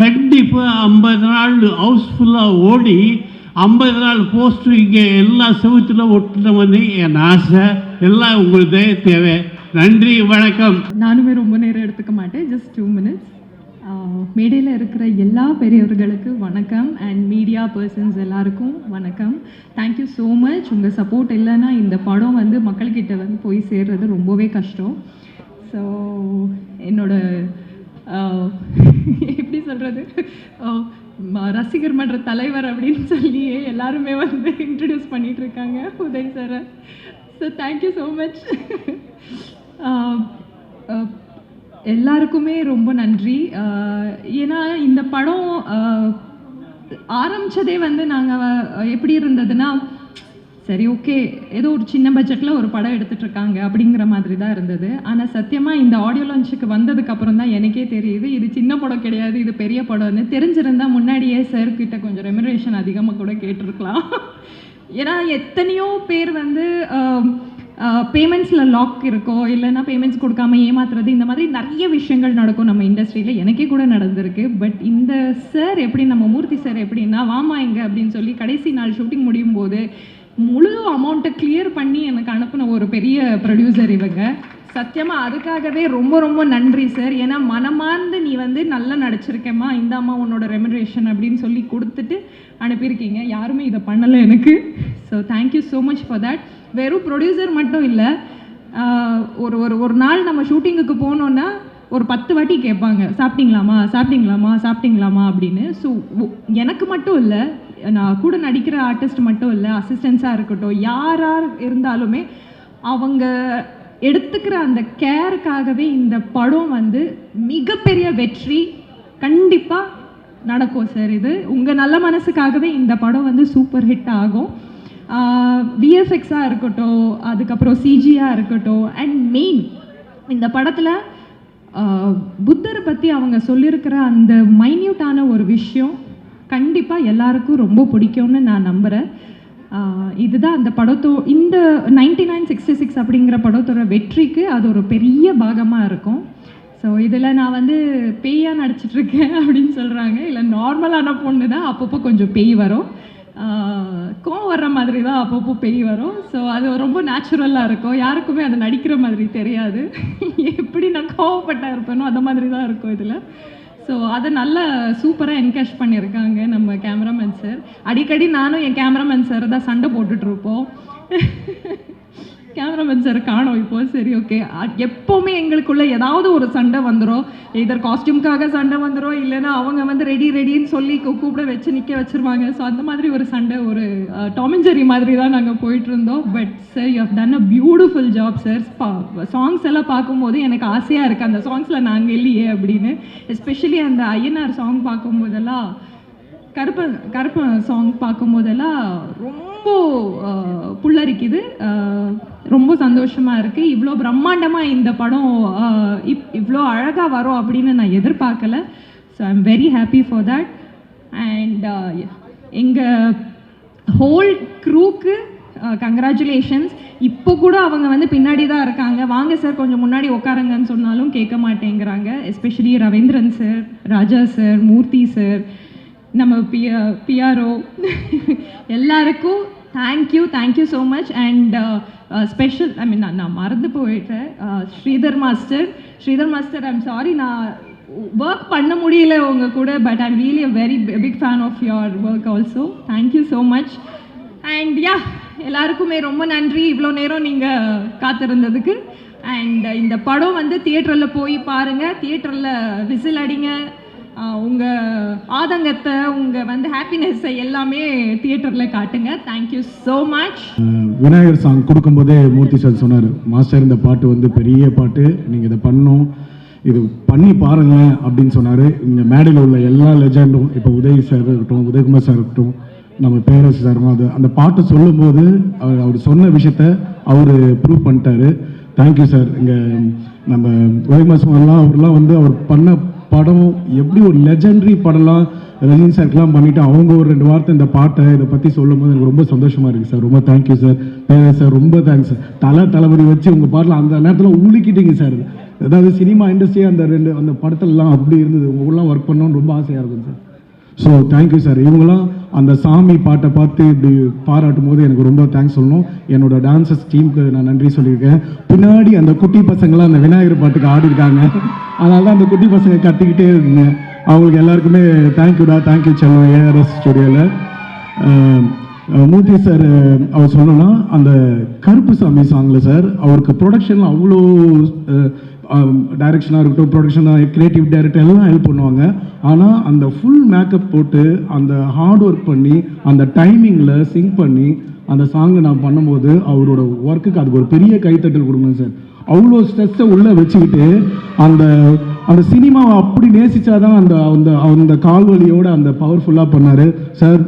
கண்டிப்பாக 50 நாள் ஹவுஸ்ஃபுல்லாக ஓடி 50 நாள் போஸ்டர் இங்கே எல்லா செவத்தில் ஒட்டின வந்து என் ஆசை. எல்லாம் உங்களுக்கு தேவை. நன்றி, வணக்கம். நானுமே ரொம்ப நேரம் எடுத்துக்க மாட்டேன், ஜஸ்ட் 2 minutes. மேடையில் இருக்கிற எல்லா பெரியவர்களுக்கு வணக்கம் அண்ட் மீடியா பர்சன்ஸ் எல்லாருக்கும் வணக்கம். Thank you so much. உங்கள் சப்போர்ட் இல்லைன்னா இந்த படம் வந்து மக்கள்கிட்ட வந்து போய் சேர்றது ரொம்பவே கஷ்டம். ஸோ என்னோட எப்படி சொல்கிறது, ரசிகர் மன்ற தலைவர் அப்படின்னு சொல்லி எல்லாருமே வந்து இன்ட்ரடியூஸ் பண்ணிகிட்டு இருக்காங்க உதய் சாரை. So thank you so much. எல்லாருக்குமே ரொம்ப நன்றி. ஏன்னா இந்த படம் ஆரம்பித்ததே வந்து நாங்கள் எப்படி இருந்ததுன்னா, சரி ஓகே ஏதோ ஒரு சின்ன பட்ஜெட்டில் ஒரு படம் எடுத்துகிட்ருக்காங்க அப்படிங்கிற மாதிரி தான் இருந்தது. ஆனால் சத்தியமாக இந்த ஆடியோ லான்ச்சுக்கு வந்ததுக்கப்புறம் தான் எனக்கே தெரியுது இது சின்ன படம் கிடையாது, இது பெரிய படம்னு. தெரிஞ்சிருந்தால் முன்னாடியே சார்கிட்ட கொஞ்சம் ரெமுனரேஷன் அதிகமாக கூட கேட்டிருக்கலாம். ஏன்னா எத்தனையோ பேர் வந்து பேமெண்ட்ஸில் லாக் இருக்கோ, இல்லைன்னா பேமெண்ட்ஸ் கொடுக்காம ஏமாத்துறது, இந்த மாதிரி நிறைய விஷயங்கள் நடக்கும் நம்ம இண்டஸ்ட்ரியில். எனக்கே கூட நடந்திருக்கு. பட் இந்த சார் எப்படி, நம்ம மூர்த்தி சார் எப்படின்னா, வாமா எங்க அப்படின்னு சொல்லி கடைசி நாள் ஷூட்டிங் முடியும் போது முழு அமௌண்ட்டை கிளியர் பண்ணி எனக்கு அனுப்பின ஒரு பெரிய ப்ரொடியூசர் இவங்க. சத்தியமாக அதுக்காகவே ரொம்ப ரொம்ப நன்றி சார். ஏன்னா மனமார்ந்து நீ வந்து நல்லா நடிச்சிருக்கேம்மா, இந்தாம்மா உன்னோட ரெமுனரேஷன் அப்படின்னு சொல்லி கொடுத்துட்டு அனுப்பியிருக்கீங்க. யாருமே இதை பண்ணலை எனக்கு. So thank you so much for that. வெறும் ப்ரொடியூசர் மட்டும் இல்லை, ஒரு நாள் நம்ம ஷூட்டிங்குக்கு போனோன்னா ஒரு 10 வாட்டி கேட்பாங்க, சாப்பிட்டீங்களாமா சாப்பிட்டீங்களாமா சாப்பிட்டீங்களாமா அப்படின்னு. ஸோ எனக்கு மட்டும் இல்லை, நான் கூட நடிக்கிற ஆர்டிஸ்ட் மட்டும் இல்லை, அசிஸ்டன்ஸாக இருக்கட்டும், யாராக இருந்தாலுமே அவங்க எடுத்துக்கிற அந்த கேருக்காகவே இந்த படம் வந்து மிகப்பெரிய வெற்றி கண்டிப்பாக நடக்கும் சார். இது உங்கள் நல்ல மனசுக்காகவே இந்த படம் வந்து சூப்பர் ஹிட் ஆகும். விஎஃப்எக்ஸாக இருக்கட்டும், அதுக்கப்புறம் சிஜியாக இருக்கட்டும், அண்ட் மெயின் இந்த படத்தில் புத்தரை பற்றி அவங்க சொல்லியிருக்கிற அந்த மைன்யூட்டான ஒரு விஷயம் கண்டிப்பாக எல்லாருக்கும் ரொம்ப பிடிக்கும்னு நான் நம்புகிறேன். இதுதான் அந்த இந்த 9966 அப்படிங்கிற படத்தோட வெற்றிக்கு அது ஒரு பெரிய பாகமாக இருக்கும். ஸோ இதில் நான் வந்து பேயாக நடிச்சிட்ருக்கேன் அப்படின்னு சொல்கிறாங்க. இல்லை நார்மலான பொண்ணு தான், அப்பப்போ கொஞ்சம் பேய் வரும், கோவம் வர்ற மாதிரி தான் அப்பப்போ பேய் வரும். ஸோ அது ரொம்ப நேச்சுரலாக இருக்கும், யாருக்குமே அது நடிக்கிற மாதிரி தெரியாது. எப்படி நான் கோவப்பட்டா இருப்பேனோ அந்த மாதிரி தான் இருக்கும் இதில். ஸோ அதை நல்லா சூப்பராக என்கேஷ் பண்ணியிருக்காங்க நம்ம கேமராமேன் சார். அடிக்கடி நானும் என் கேமராமேன் சார் தான் சண்டை போட்டுட்ருப்போம். கேமராமேன் சார் காணோம் இப்போ. சரி ஓகே, எப்போவுமே எங்களுக்குள்ளே ஏதாவது ஒரு சண்டை வந்துடும். இதர் காஸ்டியூம்காக சண்டை வந்துடும், இல்லைன்னா அவங்க வந்து ரெடின்னு சொல்லி கூப்பிட வச்சு நிற்க வச்சுருவாங்க. ஸோ அந்த மாதிரி ஒரு சண்டை, ஒரு டாம் அண்ட் ஜெர்ரி மாதிரி தான் நாங்கள் போயிட்டுருந்தோம். But sir you have done a beautiful job sir. Songs எல்லாம் பார்க்கும்போது எனக்கு ஆசையாக இருக்குது அந்த சாங்ஸில் நாங்கள் இல்லையே அப்படின்னு. எஸ்பெஷலி அந்த ஐயனார் சாங் பார்க்கும்போதெல்லாம், கருப்ப சாங் பார்க்கும்போதெல்லாம் ரொம்ப புல்லரிக்குது. ரொம்ப சந்தோஷமாக இருக்குது. இவ்வளோ பிரம்மாண்டமாக இந்த படம் இவ்வளோ அழகாக வரும் அப்படின்னு நான் எதிர்பார்க்கல. So I am very happy for that. And எங்கள் ஹோல் க்ரூக்கு கங்க்ராச்சுலேஷன்ஸ். இப்போ கூட அவங்க வந்து பின்னாடி தான் இருக்காங்க. வாங்க சார் கொஞ்சம் முன்னாடி உட்காருங்கன்னு சொன்னாலும் கேட்க மாட்டேங்கிறாங்க. Especially Ravindran sir, Raja sir, Murthy sir, நம்ம பிஆர்ஓ எல்லாருக்கும் thank you so much. And special நான் மறந்து போயிட்டேன், ஸ்ரீதர் மாஸ்டர் ஐம் சாரி, நான் ஒர்க் பண்ண முடியல உங்கள் கூட. But I'm really uh very big fan of your work also. Thank you so much. And எல்லாருக்குமே ரொம்ப நன்றி இவ்வளோ நேரம் நீங்கள் காத்திருந்ததுக்கு. அண்ட் இந்த படம் வந்து தியேட்டரில் போய் பாருங்கள், தியேட்டரில் விசில் அடிங்க, உங்கள் ஆதங்கத்தை, உங்கள் வந்து ஹாப்பினஸ்ஸை எல்லாமே தியேட்டரில் காட்டுங்க. Thank you so much. Vinayagar song கொடுக்கும்போதே மூர்த்தி சார் சொன்னார், மாஸ்டர் இந்த பாட்டு வந்து பெரிய பாட்டு, நீங்கள் இதை பண்ணணும், இது பண்ணி பாருங்களேன் அப்படின்னு சொன்னார். இங்கே மேடையில் உள்ள எல்லா லெஜண்டும், இப்போ உதய் சார் இருக்கட்டும், உதயகுமார் சார் இருக்கட்டும், நம்ம பேரரசு சாரும், அது அந்த பாட்டை சொல்லும்போது அவர் சொன்ன விஷயத்த அவர் ப்ரூவ் பண்ணிட்டாரு. Thank you sir. இங்கே நம்ம உதயகுமார் சார்லாம் அவர்லாம் வந்து அவர் பண்ண படம் எப்படி ஒரு லெஜெண்டரி படம்லாம் ரஜினி சார்க்கெலாம் பண்ணிவிட்டு அவங்க ஒரு 2 வார்த்தை இந்த பாட்டை இதை பற்றி சொல்லும் போது எனக்கு ரொம்ப சந்தோஷமாக இருக்குது சார். ரொம்ப தேங்க்யூ சார். பேரரசு சார் ரொம்ப தேங்க்ஸ் சார். தளபதி வச்சு உங்கள் பாட்டில் அந்த நேரத்தில் ஊழிக்கிட்டீங்க சார். அதாவது சினிமா இண்டஸ்ட்ரி அந்த படத்துலலாம் அப்படி இருந்தது. உங்களெலாம் ஒர்க் பண்ணணும்னு ரொம்ப ஆசையாக இருக்கும் சார். So thank you sir. இவங்களாம் அந்த சாமி பாட்டை பார்த்து இப்படி பாராட்டும் போது எனக்கு ரொம்ப தேங்க்ஸ் சொல்லணும். என்னோட டான்சர்ஸ் டீமுக்கு நான் நன்றி சொல்லியிருக்கேன். பின்னாடி அந்த குட்டி பசங்களாம் அந்த விநாயகர் பாட்டுக்கு ஆடிருக்காங்க. அதனால தான் அந்த குட்டி பசங்க கத்திக்கிட்டே இருக்குங்க. அவங்களுக்கு எல்லாருக்குமே தேங்க்யூடா, தேங்க்யூ செல்வம் ஏஆர்எஸ் ஸ்டுடியோவில். மூர்த்தி சார் அவர் சொல்லணும்னா அந்த கருப்பு சாமி சாங்கில் சார் அவருக்கு ப்ரொடக்ஷனில் அவ்வளோ டைரக்ஷனாக இருக்கட்டும், ப்ரொடக்ஷனாக, கிரியேட்டிவ் டைரக்டர் எல்லாம் ஹெல்ப் பண்ணுவாங்க. ஆனால் அந்த ஃபுல் மேக்கப் போட்டு அந்த ஹார்ட் ஒர்க் பண்ணி அந்த டைமிங்கில் சிங்க் பண்ணி அந்த சாங்கை நான் பண்ணும்போது அவரோட ஒர்க்குக்கு அதுக்கு ஒரு பெரிய கைத்தட்டல் கொடுக்கணும் சார். அவ்வளோ ஸ்ட்ரெஸ்ஸை உள்ளே வச்சுக்கிட்டு அந்த அந்த சினிமாவை அப்படி நேசிச்சாதான் அந்த அந்த அந்த கால்வலியோடு அந்த பவர்ஃபுல்லாக பண்ணார் sir.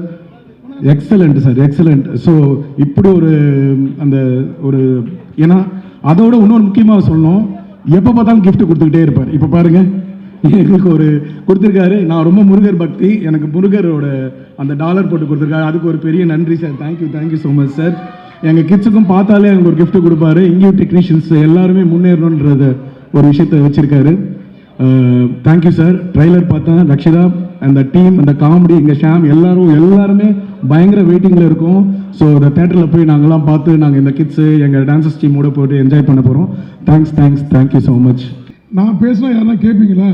Excellent sir, excellent. So இப்படி ஒரு அந்த ஒரு ஏன்னா அதோட இன்னொரு முக்கியமாக சொல்லணும், எப்போ பார்த்தாலும் கிஃப்ட் கொடுத்துக்கிட்டே இருப்பார். இப்போ பாருங்கள் எங்களுக்கு ஒரு கொடுத்துருக்காரு. நான் ரொம்ப முருகர் பக்தி, எனக்கு முருகரோட அந்த டாலர் போட்டு கொடுத்துருக்காரு. அதுக்கு ஒரு பெரிய நன்றி sir. Thank you, thank you so much sir. எங்கள் கிட்ஸுக்கும் பார்த்தாலே எனக்கு ஒரு கிஃப்ட் கொடுப்பாரு. இங்கேயும் டெக்னீஷியன்ஸ் எல்லாருமே முன்னேறணுன்றத ஒரு விஷயத்தை வச்சுருக்காரு. Thank you sir. ட்ரைலர் பார்த்தேன், ரக்ஷிதா அந்த டீம், அந்த காமெடி, எங்கள் ஷாம் எல்லாருமே பயங்கர வெயிட்டிங்கில் இருக்கும். ஸோ இந்த தேட்டரில் போய் நாங்கள்லாம் பார்த்து நாங்கள் இந்த கிட்ஸு எங்கள் டான்சர்ஸ் டீமோட போட்டு என்ஜாய் பண்ண போகிறோம். Thank you so much. நான் பேசினா யாரா கேட்பீங்களா?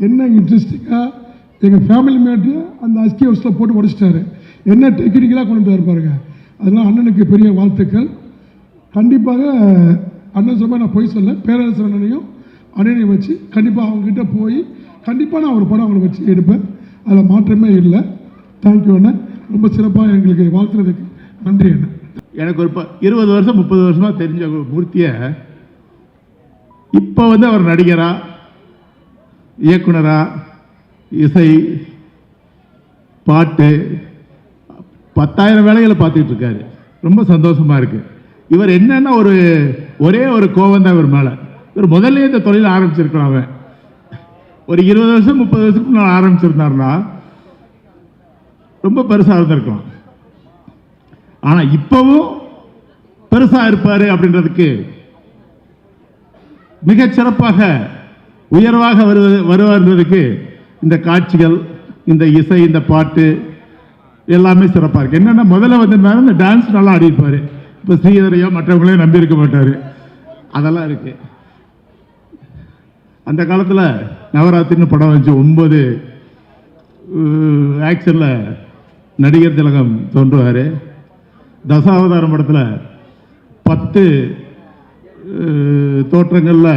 என்ன இன்ட்ரெஸ்டிங்காக எங்கள் ஃபேமிலி மேட்டு அந்த அஸ்கி ஹவுஸில் போட்டு உடச்சிட்டாரு. என்ன டெக்னிக்கலாக கொண்டு இருப்பாருங்க. அதெல்லாம் அண்ணனுக்கு பெரிய வாழ்த்துக்கள். கண்டிப்பாக அண்ணன் சொன்னால் நான் போய் சொல்ல, பேரரசர் அண்ணனையும் வச்சு கண்டிப்பாக அவங்ககிட்ட போய் கண்டிப்பாக நான் ஒரு படம் அவங்களை வச்சு எடுப்பேன். அதில் மாற்றமே இல்லை. தேங்க்யூ அண்ணன். ரொம்ப சிறப்பாக எங்களுக்கு வாழ்த்துறதுக்கு நன்றி அண்ணன். எனக்கு ஒரு 20 வருஷம் 30 வருஷமாக தெரிஞ்ச மூர்த்தியை இப்போ வந்து அவர் நடிகரா, இயக்குனரா, இசை, பாட்டு 10,000 வேலைகளை பார்த்துக்கிட்டு இருக்காரு. ரொம்ப சந்தோஷமாக இருக்குது. இவர் என்னன்னா ஒரே ஒரு கோவம் தான் இவர் மேலே. இவர் முதல்ல இந்த தொழில் ஆரம்பிச்சிருக்கலாம். அவன் ஒரு 20 வருஷம் 30 வருஷத்துக்கு முன்னாடி ஆரம்பிச்சிருந்தாருன்னா ரொம்ப பெருசாக இருந்திருக்கலாம். ஆனால் இப்போவும் பெருசாக இருப்பார் அப்படின்றதுக்கு மிகச்சிறப்பாக உயர்வாக வருவார்ன்றதுக்கு இந்த காட்சிகள், இந்த இசை, இந்த பாட்டு எல்லாமே சிறப்பாக இருக்குது. என்னென்னா முதல்ல வந்திருந்தாலும் இந்த டான்ஸ் நல்லா ஆடிப்பார். இப்போ ஸ்ரீதரையோ மற்றவங்களையும் நம்பி இருக்க மாட்டார். அதெல்லாம் இருக்குது. அந்த காலத்தில் நவராத்திரின்னு படம் வச்சு 9 ஆக்ஷனில் நடிகர் திலகம் தோன்றுவார். தசாவதாரம் படத்தில் 10 தோற்றங்களில்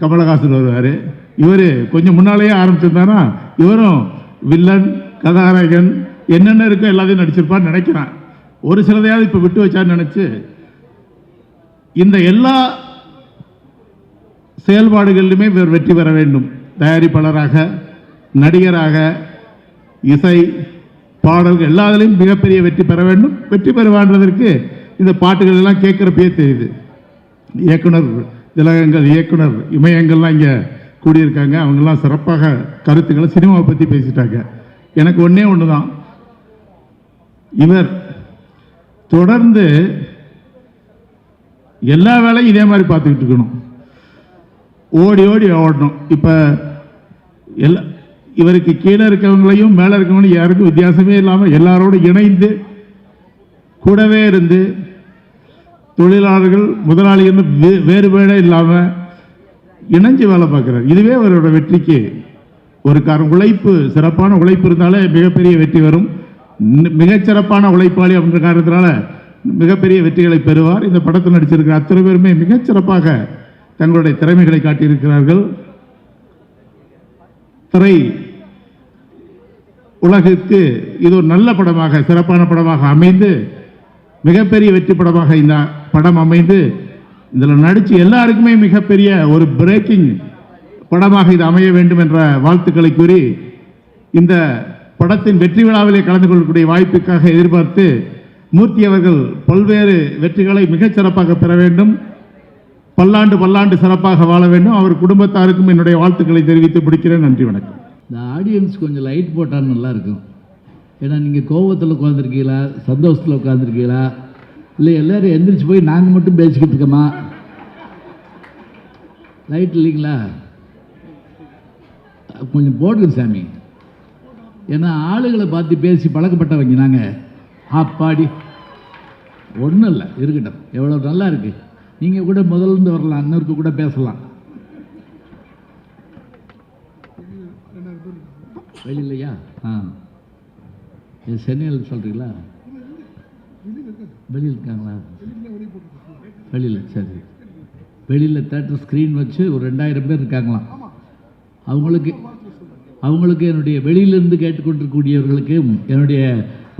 கமலஹாசன் வருவார். இவர் கொஞ்சம் முன்னாலேயே ஆரம்பிச்சிருந்தானா இவரும் வில்லன், கதாநாயகன் என்னென்ன இருக்கோ எல்லாத்தையும் நடிச்சிருப்பான்னு நினைக்கிறேன். ஒரு சிலதையாவது இப்போ விட்டு வச்சான்னு நினச்சி இந்த எல்லா செயல்பாடுகளிலுமே இவர் வெற்றி பெற வேண்டும். தயாரிப்பாளராக, நடிகராக, இசை, பாடல்கள் எல்லாத்திலையும் மிகப்பெரிய வெற்றி பெற வேண்டும். வெற்றி பெறுவான்றதற்கு இந்த பாட்டுகள் எல்லாம் கேட்குறப்பே தெரியுது. இயக்குனர் திலகங்கள், இயக்குனர் இமயங்கள்லாம் இங்கே கூடியிருக்காங்க. அவங்கெல்லாம் சிறப்பாக கருத்துக்களை சினிமாவை பற்றி பேசிட்டாங்க. எனக்கு ஒன்று தான், இவர் தொடர்ந்து எல்லா வேலையும் இதே மாதிரி பார்த்துக்கிட்டு இருக்கணும். ஓடி ஓடணும். இப்போ இவருக்கு கீழே இருக்கவங்களையும் மேலே இருக்கவங்களையும் யாருக்கும் வித்தியாசமே இல்லாமல் எல்லாரோடு இணைந்து கூடவே இருந்து தொழிலாளர்கள், முதலாளிகள் வேறுபாடே இல்லாமல் இணைஞ்சு வேலை பார்க்குறாரு. இதுவே அவரோட வெற்றிக்கு ஒரு காரணம். உழைப்பு, சிறப்பான உழைப்பு இருந்தாலே மிகப்பெரிய வெற்றி வரும். மிகச்சிறப்பான உழைப்பாளி அப்படின்ற காரணத்தினால மிகப்பெரிய வெற்றிகளை பெறுவார். இந்த படத்தில் நடிச்சிருக்கிற அத்தனை பேருமே மிகச்சிறப்பாக தங்களுடைய திறமைகளை காட்டியிருக்கிறார்கள். திரை உலகிற்கு இது ஒரு நல்ல படமாக, சிறப்பான படமாக அமைந்து மிகப்பெரிய வெற்றி படமாக இந்த படம் அமைந்து இதில் நடித்து எல்லாருக்குமே மிகப்பெரிய ஒரு பிரேக்கிங் படமாக இது அமைய வேண்டும் என்ற வாழ்த்துக்களை கூறி இந்த படத்தின் வெற்றி விழாவிலே கலந்து கொள்ளக்கூடிய வாய்ப்புக்காக எதிர்பார்த்து மூர்த்தி அவர்கள் பல்வேறு வெற்றிகளை மிகச் சிறப்பாக பெற வேண்டும், பல்லாண்டு பல்லாண்டு சிறப்பாக வாழ வேண்டும். அவர் குடும்பத்தாருக்கும் என்னுடைய வாழ்த்துக்களை தெரிவித்து பிடிக்கிறேன். நன்றி, வணக்கம். இந்த ஆடியன்ஸ் கொஞ்சம் லைட் போட்டால் நல்லாயிருக்கும். ஏன்னா நீங்கள் கோபத்தில் உட்காந்துருக்கீங்களா, சந்தோஷத்தில் உட்காந்துருக்கீங்களா, இல்லை எல்லோரும் எந்திரிச்சு போய் நாங்கள் மட்டும் பேசிக்கிட்டு இருக்கோமா? லைட் இல்லைங்களா? கொஞ்சம் போடுங்க சாமி. ஏன்னா ஆளுகளை பார்த்து பேசி பழக்கப்பட்டவங்க நாங்கள். அப்பாடி ஒன்றும் இல்லை, இருக்கட்டும். எவ்வளோ நல்லா இருக்குது. நீங்கள் கூட முதல்ல வரலாம், இன்னொருக்கு கூட பேசலாம். வெளியிலையா? சென்னையில் சொல்கிறீங்களா? வெளியில் இருக்காங்களா? வெளியில், சரி. வெளியில் தேட்டர் ஸ்க்ரீன் வச்சு ஒரு 2000 பேர் இருக்காங்களாம். அவங்களுக்கு என்னுடைய வெளியிலிருந்து கேட்டுக்கொண்டிருக்கக்கூடியவர்களுக்கு என்னுடைய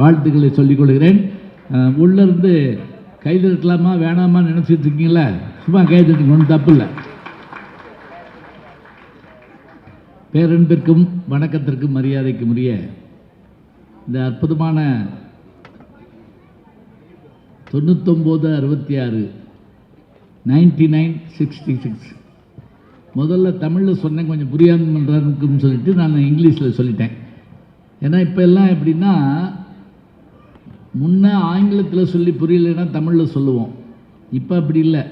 வாழ்த்துக்களை சொல்லிக் கொள்கிறேன். உள்ளேருந்து கைதட்டலாமா வேணாமா நினச்சிட்டு இருக்கீங்களா? சும்மா கைதட்டுங்க, ஒன்றும் தப்பு இல்லை. பேரன்பிற்கும் வணக்கத்திற்கும் மரியாதைக்கும் உரிய இந்த அற்புதமான 9966 9966 முதல்ல தமிழில் சொன்னேன், கொஞ்சம் புரியாதுன்னு சொல்லிட்டு நான் இங்கிலீஷில் சொல்லிட்டேன். ஏன்னா இப்போ எல்லாம் எப்படின்னா, முன்னே ஆங்கிலத்தில் சொல்லி புரியலைன்னா தமிழில் சொல்லுவோம். இப்போ அப்படி இல்லை.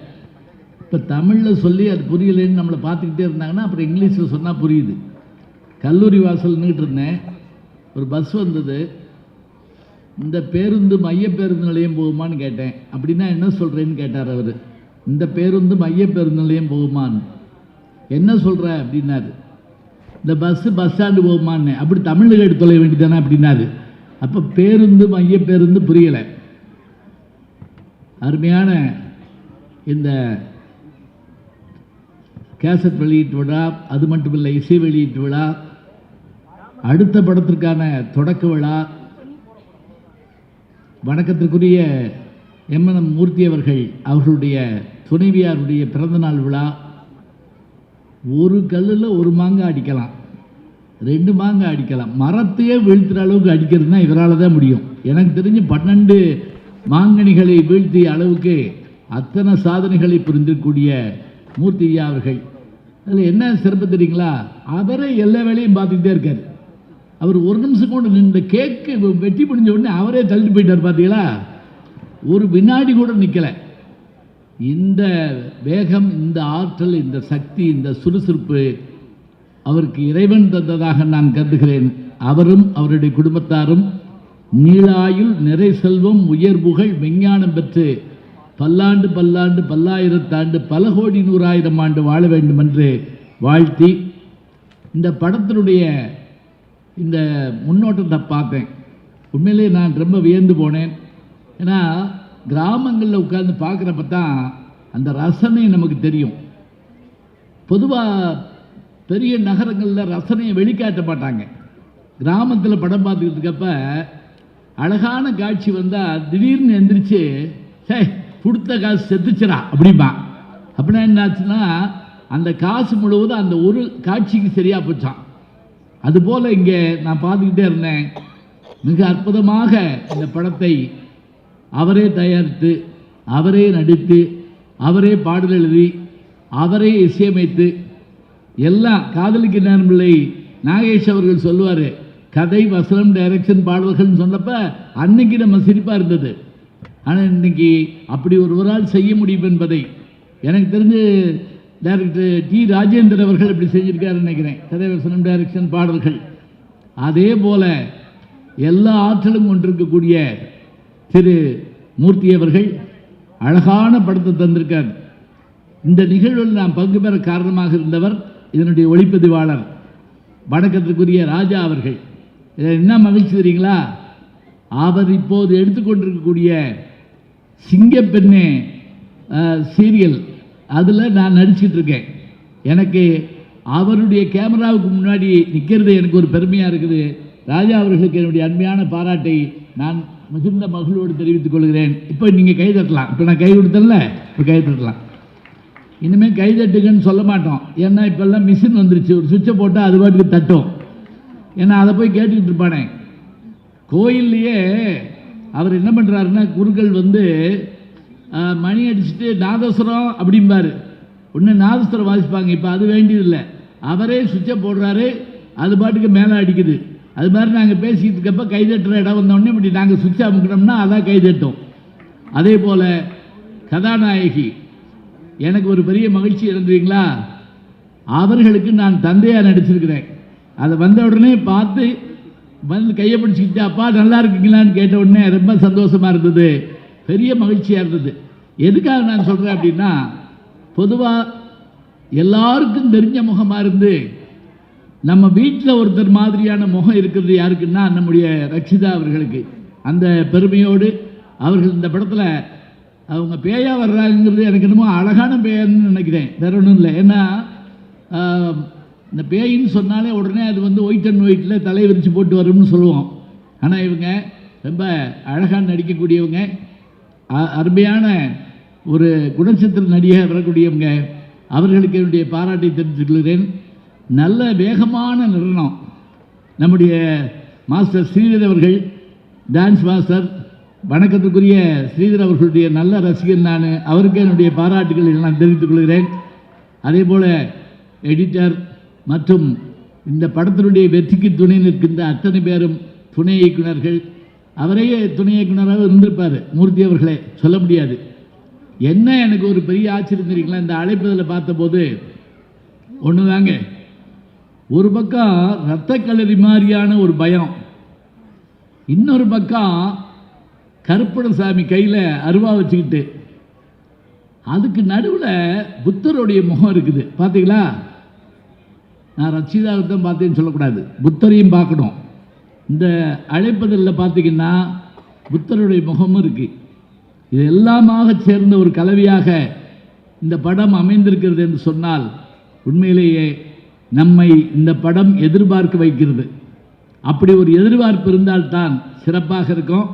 இப்போ தமிழில் சொல்லி அது புரியலைன்னு நம்மளை பார்த்துக்கிட்டே இருந்தாங்கன்னா அப்புறம் இங்கிலீஷில் சொன்னால் புரியுது. கல்லூரி வாசல் நின்றுட்டு இருந்தேன், ஒரு பஸ் வந்தது. இந்த பேருந்து மைய பேருந்து நிலையம் போகுமான்னு கேட்டேன். அப்படின்னா என்ன சொல்கிறேன்னு கேட்டார் அவர். இந்த பேருந்து மைய பேருந்து நிலையம் போகுமான்னு. என்ன சொல்கிற அப்படின்னாரு. இந்த பஸ்ஸு பஸ் ஸ்டாண்டு போகுமான்னு. அப்படி தமிழில் எடுத்து தொலைய வேண்டியதானே அப்படின்னாரு. அப்போ பேருந்து மைய பேருந்து புரியலை. அருமையான இந்த கேசட் வெளியீட்டு விழா, அது மட்டுமில்லை இசை வெளியீட்டு விழா, அடுத்த படத்திற்கான தொடக்க விழா, வணக்கத்திற்குரிய எம்என்எம் மூர்த்தி அவர்களுடைய துணைவியாருடைய பிறந்தநாள் விழா. ஒரு கல்லில் ஒரு மாங்காய் அடிக்கலாம், 2 மாங்காய் அடிக்கலாம். மரத்தையே வீழ்த்துற அளவுக்கு அடிக்கிறதுனா இவரால் தான் முடியும். எனக்கு தெரிஞ்சு 12 மாங்கனிகளை வீழ்த்திய அளவுக்கு அத்தனை சாதனைகளை புரிந்திருக்கக்கூடிய மூர்த்தி ஐயா அவர்கள். அதில் என்ன சிறப்பு தெரியுங்களா? அவரே எல்லா வேலையும் பார்த்துக்கிட்டே இருக்கார். அவர் ஒரு நிமிஷம் கூட நின்று கேக்கு வெட்டி பிடிஞ்ச உடனே அவரே தள்ளிட்டு போயிட்டார். பார்த்தீங்களா? ஒரு வினாடி கூட நிற்கலை. இந்த வேகம், இந்த ஆற்றல், இந்த சக்தி, இந்த சுறுசுறுப்பு அவருக்கு இறைவன் தந்ததாக நான் கருதுகிறேன். அவரும் அவருடைய குடும்பத்தாரும் நீளாயுள், நிறை செல்வம், உயர் புகழ், விஞ்ஞானம் பெற்று பல்லாண்டு பல்லாண்டு பல்லாயிரத்தாண்டு பல கோடி 100,000 ஆண்டு வாழ வேண்டும் என்று வாழ்த்தி, இந்த படத்தினுடைய இந்த முன்னோட்டத்தை பார்த்தேன். உண்மையிலே நான் ரொம்ப வியந்து போனேன். ஏன்னா கிராமங்களில் உட்கார்ந்து பார்க்குறப்ப தான் அந்த ரசனை நமக்கு தெரியும். பொதுவாக பெரிய நகரங்களில் ரசனையை வெளிக்காட்ட மாட்டாங்க. கிராமத்தில் படம் பார்த்துக்கிட்டு இருக்கப்ப அழகான காட்சி வந்தால் திடீர்னு எந்திரிச்சு சே கொடுத்த காசு செத்துச்சுரா அப்படிம்பா. அப்படின்னா என்னாச்சுன்னா அந்த காசு முழுவதும் அந்த ஒரு காட்சிக்கு சரியாக போச்சான். அதுபோல் இங்கே நான் பார்த்துக்கிட்டே இருந்தேன். மிக அற்புதமாக இந்த படத்தை அவரே தயாரித்து, அவரே நடித்து, அவரே பாடல் எழுதி, அவரே இசையமைத்து, எல்லாம் காதலிக்கு நேரமில்லை நாகேஷ் அவர்கள் சொல்லுவார், கதை வசனம் டைரக்ஷன் பாடல்கள்னு சொன்னப்ப அன்னைக்கு நம்ம சிரிப்பாக இருந்தது. ஆனால் இன்னைக்கு அப்படி ஒருவரால் செய்ய முடியும் என்பதை எனக்கு தெரிஞ்சு டைரக்டர் டி ராஜேந்திரன் அவர்கள் இப்படி செஞ்சுருக்காருன்னு நினைக்கிறேன். கதை வசனம் டைரக்ஷன் பாடல்கள். அதே போல் எல்லா ஆற்றலும் கொண்டிருக்கக்கூடிய திரு மூர்த்தி அவர்கள் அழகான படத்தை தந்திருக்கார். இந்த நிகழ்வில் நான் பங்கு பெற காரணமாக இருந்தவர் இதனுடைய ஒளிப்பதிவாளர் வணக்கத்திற்குரிய ராஜா அவர்கள். இதில் என்ன மகிழ்ச்சி தெரியுங்களா? அவர் இப்போது எடுத்துக்கொண்டிருக்கக்கூடிய சிங்கப்பெண்ணே சீரியல், அதில் நான் நடிச்சிட்டு இருக்கேன். எனக்கு அவருடைய கேமராவுக்கு முன்னாடி நிற்கிறது எனக்கு ஒரு பெருமையாக இருக்குது. ராஜா அவர்களுக்கு என்னுடைய அன்மையான பாராட்டை நான் மிகுந்த மகிழ்வோடு தெரிவித்துக் கொள்கிறேன். இப்போ நீங்கள் கை தட்டலாம். இப்போ நான் கை கொடுத்தல, இப்போ கை தட்டலாம். இனிமேல் கைதட்டுங்கன்னு சொல்ல மாட்டோம். ஏன்னா இப்போல்லாம் மிஷின் வந்துருச்சு, ஒரு சுவிட்சை போட்டால் அது பாட்டுக்கு தட்டும். ஏன்னா அதை போய் கேட்டுக்கிட்டு இருப்பானே. கோயில்லையே அவர் என்ன பண்ணுறாருன்னா, குருக்கள் வந்து மணி அடிச்சுட்டு நாதஸ்வரம் அப்படிம்பார். ஒன்று நாதஸ்வரம் வாசிப்பாங்க, இப்போ அது வேண்டியதில்லை, அவரே சுவிட்சை போடுறாரு, அது பாட்டுக்கு மேலே அடிக்குது. அது மாதிரி நாங்கள் பேசிக்கிட்டு இருக்கப்போ கைதட்டுற இடம் வந்தோடனே இப்படி நாங்கள் சுவிட்சை அமுக்கணும்னா அதான் கைதட்டும். அதே போல் கதாநாயகி, எனக்கு ஒரு பெரிய மகிழ்ச்சி இருந்தீங்களா, அவர்களுக்கு நான் தந்தையாக நடிச்சிருக்கிறேன். அதை வந்த உடனே பார்த்து வந்து கையை பிடிச்சிக்கிட்டு அப்பா நல்லா இருக்கீங்களான்னு கேட்ட உடனே ரொம்ப சந்தோஷமாக இருந்தது, பெரிய மகிழ்ச்சியாக இருந்தது. எதுக்காக நான் சொல்கிறேன் அப்படின்னா, பொதுவாக எல்லாருக்கும் தெரிஞ்ச முகமாக இருந்து நம்ம வீட்டில் ஒருத்தர் மாதிரியான முகம் இருக்கிறது யாருக்குன்னா நம்முடைய ரட்சிதா அவர்களுக்கு. அந்த பெருமையோடு அவர்கள் இந்த படத்தில் அவங்க பேயா வர்றாங்கிறது எனக்கு என்னமோ அழகான பேயான்னு நினைக்கிறேன், வேற ஒன்றும் இல்லை. ஏன்னா இந்த பேயின்னு சொன்னாலே உடனே அது வந்து ஒயிட் அண்ட் ஒயிட்டில் தலை விரித்து போட்டு வரும்னு சொல்லுவோம். ஆனால் இவங்க ரொம்ப அழகாக நடிக்கக்கூடியவங்க, அருமையான ஒரு குணச்சித்திர நடிகை வரக்கூடியவங்க. அவர்களுக்கு என்னுடைய பாராட்டை தெரிவித்துக்கொள்கிறேன். நல்ல வேகமான நிறுவனம் நம்முடைய மாஸ்டர் ஸ்ரீதர் அவர்கள், டான்ஸ் மாஸ்டர், வணக்கத்துக்குரிய ஸ்ரீதர் அவர்களுடைய நல்ல ரசிகன் நான். அவருக்கு என்னுடைய பாராட்டுகளை நான் தெரிவித்துக் கொள்கிறேன். அதே போல் எடிட்டர் மற்றும் இந்த படத்தினுடைய வெற்றிக்கு துணை நிற்கின்ற அத்தனை பேரும் துணை இயக்குநர்கள். அவரையே துணை இயக்குநராக இருந்திருப்பார் மூர்த்தி அவர்களே, சொல்ல முடியாது. என்ன எனக்கு ஒரு பெரிய ஆச்சரியம் தெரியுங்களா, இந்த அழைப்பதில் பார்த்தபோது ஒன்று தாங்க, ஒரு பக்கம் இரத்த களரி மாதிரியான ஒரு பயம், இன்னொரு பக்கம் கருப்பணசாமி கையில் அருவா வச்சுக்கிட்டு, அதுக்கு நடுவில் புத்தருடைய முகம் இருக்குது. பார்த்தீங்களா, நான் ரட்சிதாவை தான் பார்த்தேன்னு சொல்லக்கூடாது, புத்தரையும் பார்க்கணும். இந்த அழைப்பதில் பார்த்தீங்கன்னா புத்தருடைய முகமும் இருக்குது. இது எல்லாமாக சேர்ந்த ஒரு கலவையாக இந்த படம் அமைந்திருக்கிறது என்று சொன்னால் உண்மையிலேயே நம்மை இந்த படம் எதிர்பார்க்க வைக்கிறது. அப்படி ஒரு எதிர்பார்ப்பு இருந்தால்தான் சிறப்பாக இருக்கும்.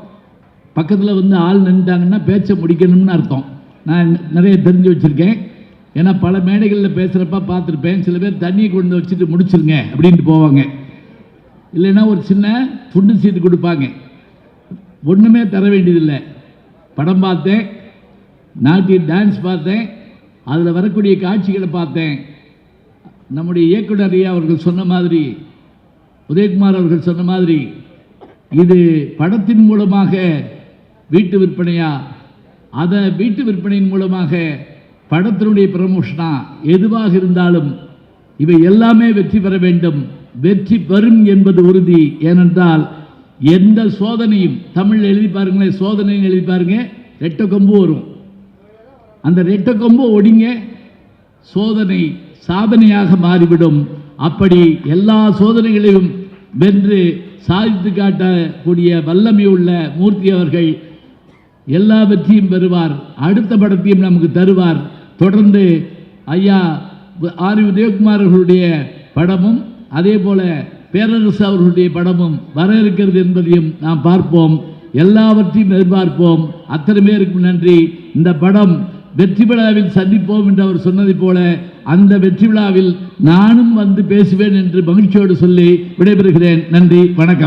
பக்கத்தில் வந்து ஆள் நின்றுட்டாங்கன்னா பேச்சை முடிக்கணும்னு அர்த்தம். நான் நிறைய தெரிஞ்சு வச்சுருக்கேன். ஏன்னா பல மேடைகளில் பேசுகிறப்ப பார்த்துருப்பேன், சில பேர் தண்ணியை கொண்டு வச்சுட்டு முடிச்சிருங்க அப்படின்ட்டு போவாங்க. இல்லைன்னா ஒரு சின்ன துண்டு சீட்டு கொடுப்பாங்க, ஒன்றுமே தர வேண்டியதில்லை. படம் பார்த்தேன், நாட்டிய டான்ஸ் பார்த்தேன், அதில் வரக்கூடிய காட்சிகளை பார்த்தேன். நம்முடைய இயக்குனர் அவர்கள் சொன்ன மாதிரி, உதயகுமார் அவர்கள் சொன்ன மாதிரி, இது படத்தின் மூலமாக வீட்டு விற்பனையா, அதை வீட்டு விற்பனையின் மூலமாக படத்தினுடைய ப்ரமோஷனா, எதுவாக இருந்தாலும் இவை எல்லாமே வெற்றி பெற வேண்டும். வெற்றி பெறும் என்பது உறுதி. ஏனென்றால் எந்த சோதனையும், தமிழில் எழுதி பாருங்களேன், சோதனைன்னு எழுதி பாருங்க, ரெட்டை கொம்பு வரும். அந்த ரெட்டை கொம்பு ஒடிங்க, சோதனை சாதனையாக மாறிவிடும். அப்படி எல்லா சோதனைகளையும் வென்று சாதித்து காட்டக்கூடிய வல்லமை உள்ள மூர்த்தி அவர்கள் எல்லா வெற்றியும் பெறுவார். அடுத்த படத்தையும் நமக்கு தருவார். தொடர்ந்து ஐயா ஆர் உதயகுமார் அவர்களுடைய படமும் அதே போல பேரரசு அவர்களுடைய படமும் வர இருக்கிறது என்பதையும் நாம் பார்ப்போம். எல்லாவற்றையும் எதிர்பார்ப்போம். அத்தனை பேருக்கும் நன்றி. இந்த படம் வெற்றி விழாவில் சந்திப்போம் என்று அவர் சொன்னதைப் போல அந்த வெற்றி விழாவில் நானும் வந்து பேசுவேன் என்று மகிழ்ச்சியோடு சொல்லி விடைபெறுகிறேன். நன்றி, வணக்கம்.